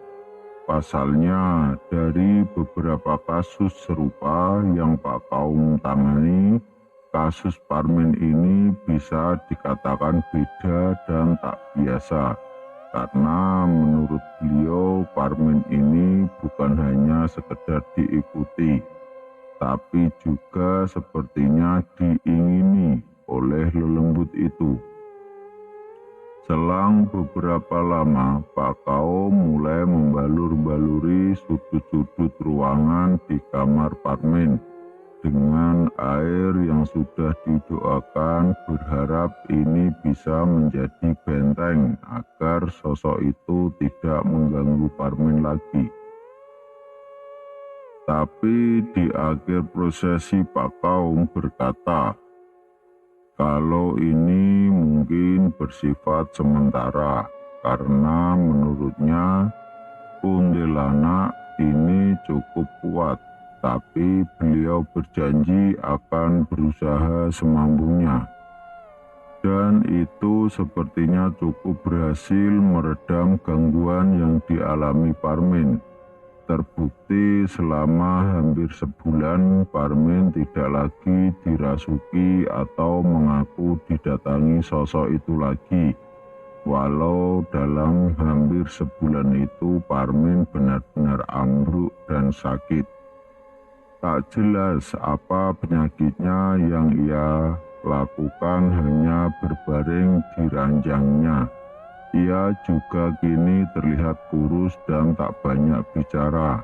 Pasalnya, dari beberapa kasus serupa yang Pak Kaum tangani, kasus Parmin ini bisa dikatakan beda dan tak biasa. Karena menurut beliau Parmin ini bukan hanya sekedar diikuti, tapi juga sepertinya diingini oleh lelembut itu. Selang beberapa lama, Pak Kaum mulai membalur-baluri sudut-sudut ruangan di kamar Parmin dengan air yang sudah didoakan, berharap ini bisa menjadi benteng agar sosok itu tidak mengganggu Parmin lagi. Tapi di akhir prosesi Pak Kaum berkata, kalau ini mungkin bersifat sementara, karena menurutnya kuntilanak ini cukup kuat, tapi beliau berjanji akan berusaha semampunya. Dan itu sepertinya cukup berhasil meredam gangguan yang dialami Parmin. Terbukti selama hampir sebulan Parmin tidak lagi dirasuki atau mengaku didatangi sosok itu lagi. Walau dalam hampir sebulan itu Parmin benar-benar ambruk dan sakit. Tak jelas apa penyakitnya, yang ia lakukan hanya berbaring di ranjangnya. Ia juga kini terlihat kurus dan tak banyak bicara.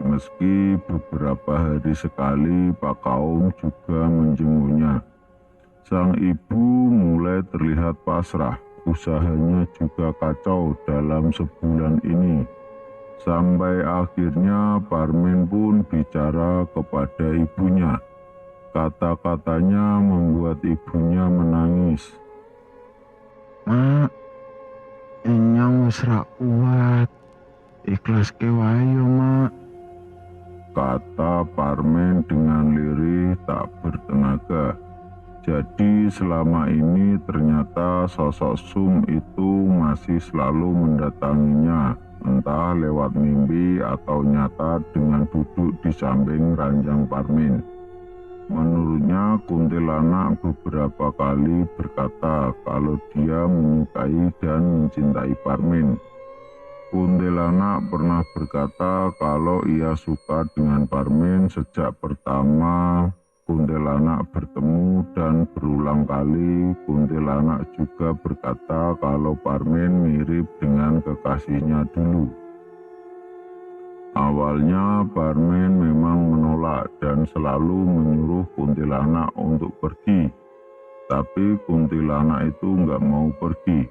Meski beberapa hari sekali Pak Kaum juga menjenguknya. Sang ibu mulai terlihat pasrah, usahanya juga kacau dalam sebulan ini. Sampai akhirnya Parmin pun bicara kepada ibunya. Kata-katanya membuat ibunya menangis. Mak, enyang wis ra kuat. Ikhlas ke wae yo, Mak, kata Parmin dengan lirih tak bertenaga. Jadi selama ini ternyata sosok Sum itu masih selalu mendatanginya, entah lewat mimpi atau nyata dengan duduk di samping ranjang Parmin. Menurutnya kuntilanak beberapa kali berkata kalau dia menyukai dan mencintai Parmin. Kuntilanak pernah berkata kalau ia suka dengan Parmin sejak pertama kuntilanak bertemu, dan berulang kali kuntilanak juga berkata kalau Parmin mirip dengan kekasihnya dulu. Awalnya Parmin memang menolak dan selalu menyuruh kuntilanak untuk pergi. Tapi kuntilanak itu nggak mau pergi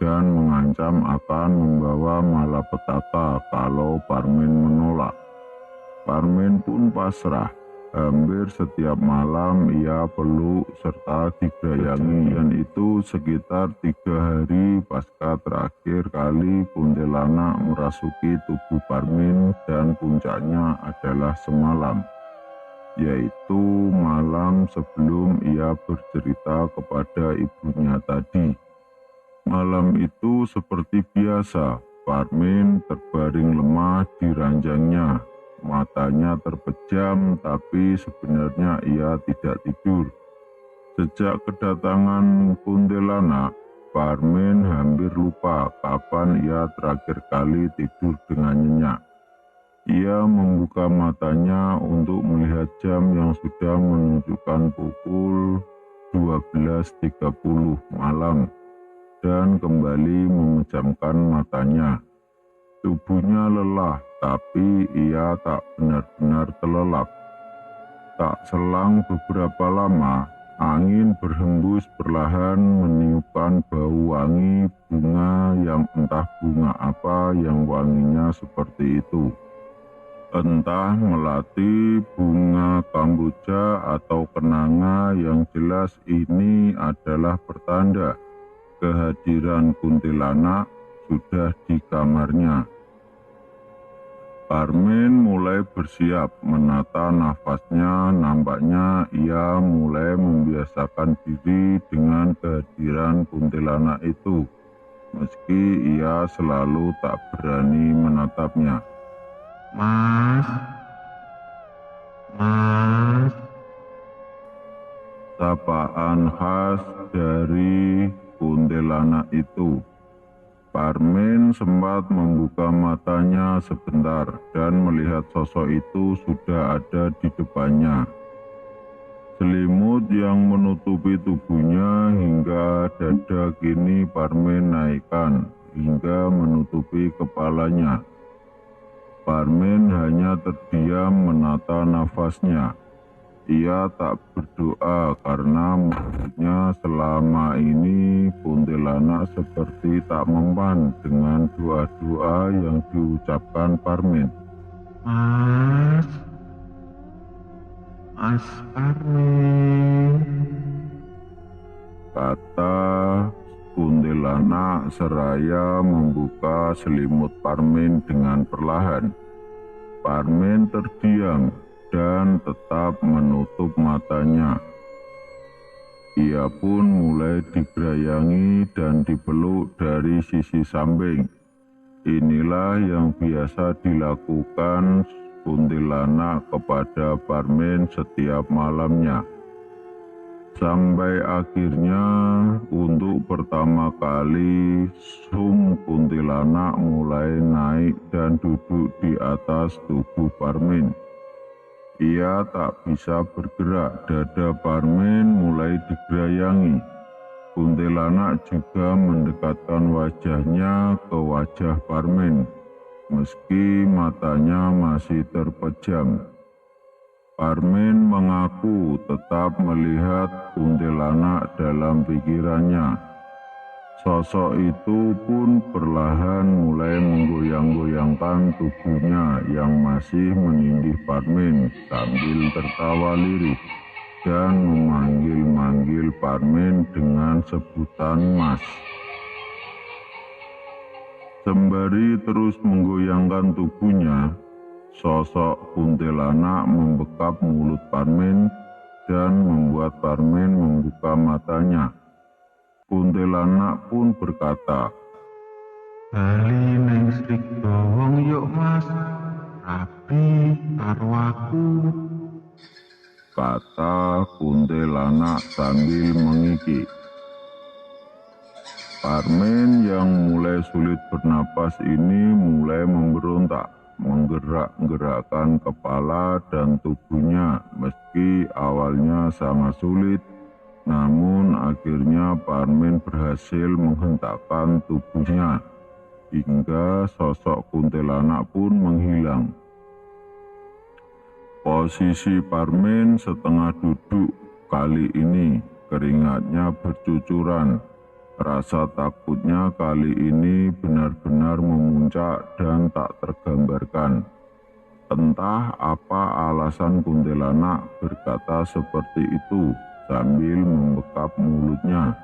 dan mengancam akan membawa malapetaka kalau Parmin menolak. Parmin pun pasrah. Hampir setiap malam ia peluk serta digayangi, dan itu sekitar 3 hari pasca terakhir kali kuntilanak merasuki tubuh Parmin, dan puncaknya adalah semalam, yaitu malam sebelum ia bercerita kepada ibunya tadi. Malam itu seperti biasa, Parmin terbaring lemah di ranjangnya. Matanya terpejam, tapi sebenarnya ia tidak tidur. Sejak kedatangan kuntilanak, Parmin hampir lupa kapan ia terakhir kali tidur dengan nyenyak. Ia membuka matanya untuk melihat jam yang sudah menunjukkan pukul 12.30 malam dan kembali memejamkan matanya. Tubuhnya lelah, tapi ia tak benar-benar terlelap. Tak selang beberapa lama, angin berhembus perlahan meniupkan bau wangi bunga yang entah bunga apa yang wanginya seperti itu. entah melati, bunga kamboja, atau kenanga. Yang jelas ini adalah pertanda kehadiran kuntilanak sudah di kamarnya. Parmin mulai bersiap menata nafasnya. Nampaknya ia mulai membiasakan diri dengan kehadiran kuntilanak itu, meski ia selalu tak berani menatapnya. Mas, Sapaan khas dari kuntilanak itu. Parmin sempat membuka matanya sebentar dan melihat sosok itu sudah ada di depannya. Selimut yang menutupi tubuhnya hingga dada kini Parmin naikkan hingga menutupi kepalanya. Parmin hanya terdiam menata nafasnya. Ia tak berdoa karena menurutnya selama ini kuntilanak seperti tak mempan dengan doa-doa yang diucapkan Parmin. Mas Parmin, Kata kuntilanak seraya membuka selimut Parmin dengan perlahan. Parmin terdiam dan tetap menutup matanya. Ia pun mulai digerayangi dan dipeluk dari sisi samping. Inilah yang biasa dilakukan kuntilanak kepada Parmin setiap malamnya. Sampai akhirnya untuk pertama kali sum kuntilanak mulai naik dan duduk di atas tubuh Parmin. Ia tak bisa bergerak, dada Parmin mulai digerayangi. Kuntilanak juga mendekatkan wajahnya ke wajah Parmin, meski matanya masih terpejam. Parmin mengaku tetap melihat kuntilanak dalam pikirannya. Sosok itu pun perlahan mulai menggoyang-goyangkan tubuhnya yang masih menindih Parmin sambil tertawa lirih dan memanggil-manggil Parmin dengan sebutan Mas. Sembari terus menggoyangkan tubuhnya, sosok kuntilanak membekap mulut Parmin dan membuat Parmin membuka matanya. Kuntilanak pun berkata, bali neng Srik Bawong yuk Mas, rapi karo aku. Kata kuntilanak sambil mengikik. Parmin yang mulai sulit bernapas ini mulai memberontak, menggerak-gerakkan kepala dan tubuhnya. Meski awalnya sangat sulit, namun akhirnya Parmin berhasil menghentakkan tubuhnya hingga sosok kuntilanak pun menghilang. Posisi Parmin setengah duduk kali ini, keringatnya bercucuran. Rasa takutnya kali ini benar-benar memuncak dan tak tergambarkan. Entah apa alasan kuntilanak berkata seperti itu sambil membekap mulutnya.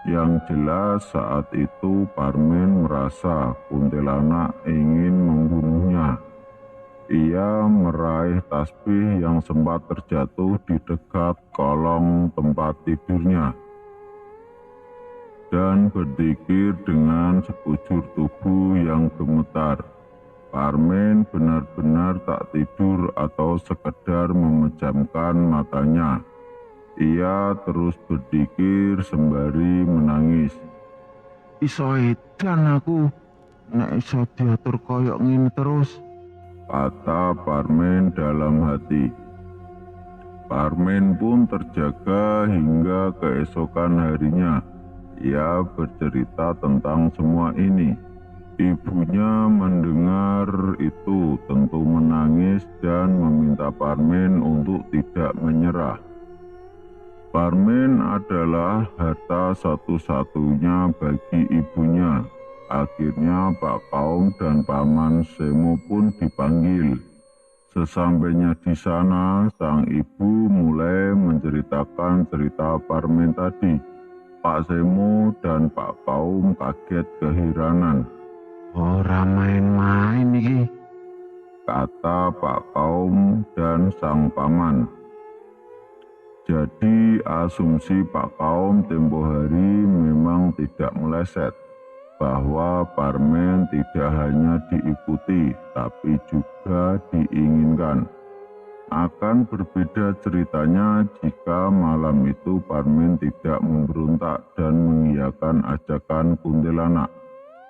Yang jelas saat itu Parmin merasa kuntilanak ingin membunuhnya. Ia meraih tasbih yang sempat terjatuh di dekat kolong tempat tidurnya dan berzikir dengan sekujur tubuh yang gemetar. Parmin benar-benar tak tidur atau sekedar memejamkan matanya. Ia terus berzikir sembari menangis. Iso edan aku, nek iso diatur koyok ngene terus. Kata Parmin dalam hati. Parmin pun terjaga hingga keesokan harinya. Ia bercerita tentang semua ini. Ibunya mendengar itu tentu menangis dan meminta Parmin untuk tidak menyerah. Parmin adalah harta satu-satunya bagi ibunya. Akhirnya Pak Kaum dan Paman Semo pun dipanggil. Sesampainya di sana, sang ibu mulai menceritakan cerita Parmen tadi. Pak Semo dan Pak Kaum kaget keheranan. Ora main-main iki, Kata Pak Kaum dan sang paman. Jadi asumsi Pak Kaum tempo hari memang tidak meleset, bahwa Parmen tidak hanya diikuti, tapi juga diinginkan. Akan berbeda ceritanya jika malam itu Parmen tidak memberontak dan mengiyakan ajakan kuntilanak.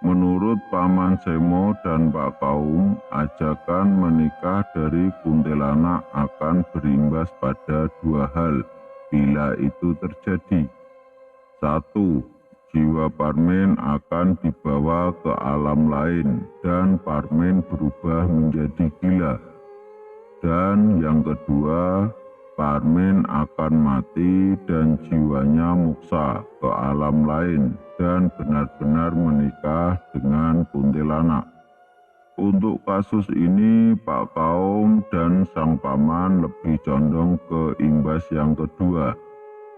Menurut Paman Semo dan Pak Kaum, ajakan menikah dari kuntilanak akan berimbas pada dua hal bila itu terjadi. 1. Jiwa Parmen akan dibawa ke alam lain dan Parmen berubah menjadi gila. Dan yang kedua, Parmen akan mati dan jiwanya muksa ke alam lain dan benar-benar menikah dengan kuntilanak. Untuk kasus ini, Pak Kaum dan sang paman lebih condong ke imbas yang kedua.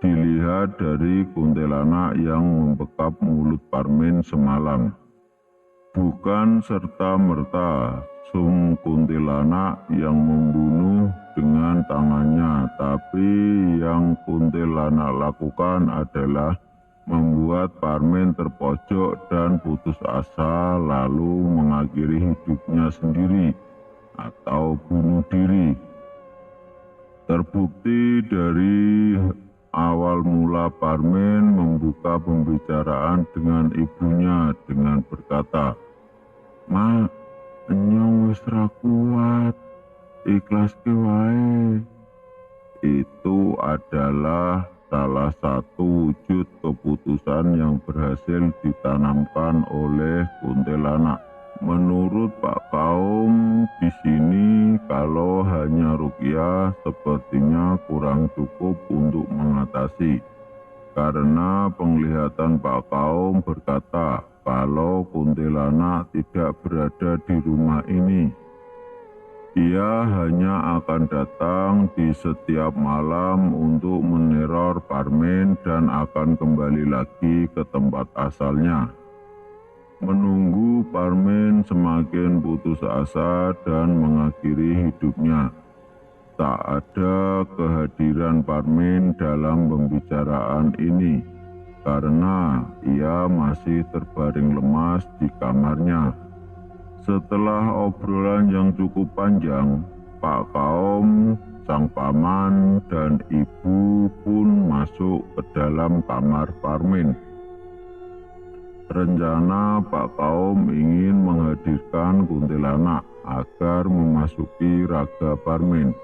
Dilihat dari kuntilanak yang membekap mulut Parmen semalam. Bukan serta-merta sum kuntilanak yang membunuh dengan tangannya, tapi yang kuntilanak lakukan adalah membuat Parmen terpojok dan putus asa, lalu mengakhiri hidupnya sendiri atau bunuh diri. Terbukti dari awal mula Parmen membuka pembicaraan dengan ibunya dengan berkata, "Mak, enyong wis ra kuat, ikhlaske wae." Itu adalah salah satu wujud keputusan yang berhasil ditanamkan oleh kuntilanak. Menurut Pak Kaum, di sini kalau hanya ruqyah sepertinya kurang cukup untuk mengatasi. Karena penglihatan Pak Kaum berkata kalau kuntilanak tidak berada di rumah ini. Ia hanya akan datang di setiap malam untuk meneror Parmen dan akan kembali lagi ke tempat asalnya. Menunggu Parmen semakin putus asa dan mengakhiri hidupnya. Tak ada kehadiran Parmen dalam pembicaraan ini, karena ia masih terbaring lemas di kamarnya. Setelah obrolan yang cukup panjang, Pak Kaum, sang paman, dan ibu pun masuk ke dalam kamar Parmen. Rencana Pak Kaum ingin menghadirkan kuntilanak agar memasuki raga Parmen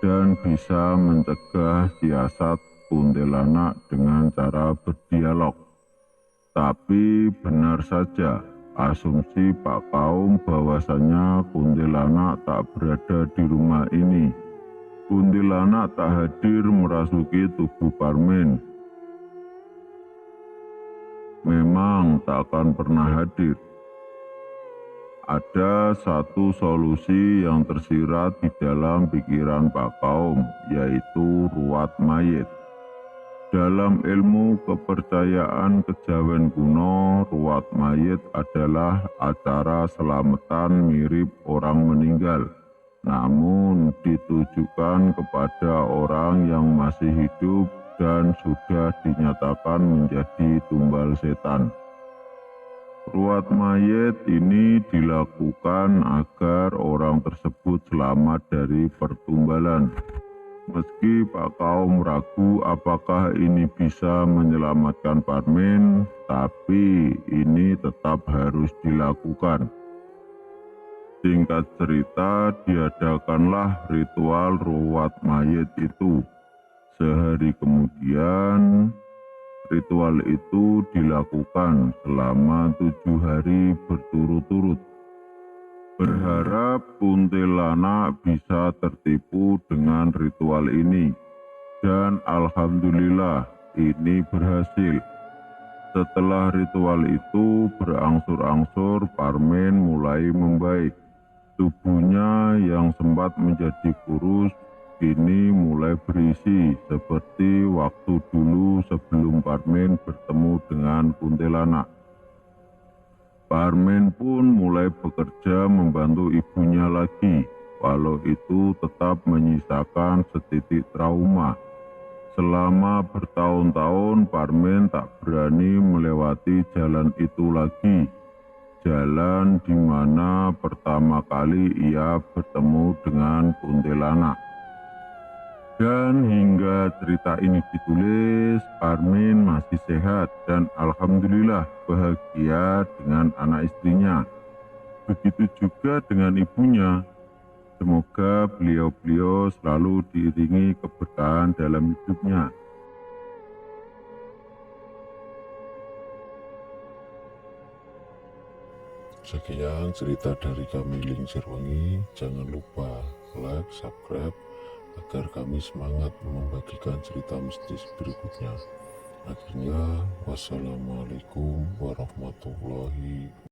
dan bisa mencegah siasat kuntilanak dengan cara berdialog. Tapi benar saja, asumsi Pak Kaum bahwasanya kuntilanak tak berada di rumah ini. Kuntilanak tak hadir merasuki tubuh Parmen. Memang tak akan pernah hadir. Ada satu solusi yang tersirat di dalam pikiran Pak Kaum, yaitu ruat mayit. Dalam ilmu kepercayaan kejawen kuno, ruat mayit adalah acara selamatan mirip orang meninggal, namun ditujukan kepada orang yang masih hidup dan sudah dinyatakan menjadi tumbal setan. Ruat mayit ini dilakukan agar orang tersebut selamat dari pertumbalan. Meski Pak Kaum ragu apakah ini bisa menyelamatkan Parmen, tapi ini tetap harus dilakukan. Singkat cerita, diadakanlah ritual ruat mayit itu. Sehari kemudian, ritual itu dilakukan selama 7 hari berturut-turut. Berharap kuntilanak bisa tertipu dengan ritual ini. Dan alhamdulillah ini berhasil. Setelah ritual itu berangsur-angsur Parmen mulai membaik. Tubuhnya yang sempat menjadi kurus kini mulai berisi seperti waktu dulu sebelum Parmin bertemu dengan kuntilanak. Parmin pun mulai bekerja membantu ibunya lagi, walau itu tetap menyisakan setitik trauma. Selama bertahun-tahun Parmin tak berani melewati jalan itu lagi. Jalan di mana pertama kali ia bertemu dengan kuntilanak. Dan hingga cerita ini ditulis, Parmin masih sehat dan alhamdulillah bahagia dengan anak istrinya. Begitu juga dengan ibunya. Semoga beliau-beliau selalu diiringi keberkahan dalam hidupnya. Sekian cerita dari kami Lingser Wengi. Jangan lupa like, subscribe agar kami semangat membagikan cerita mistis berikutnya. Akhirnya, wassalamualaikum warahmatullahi wabarakatuh.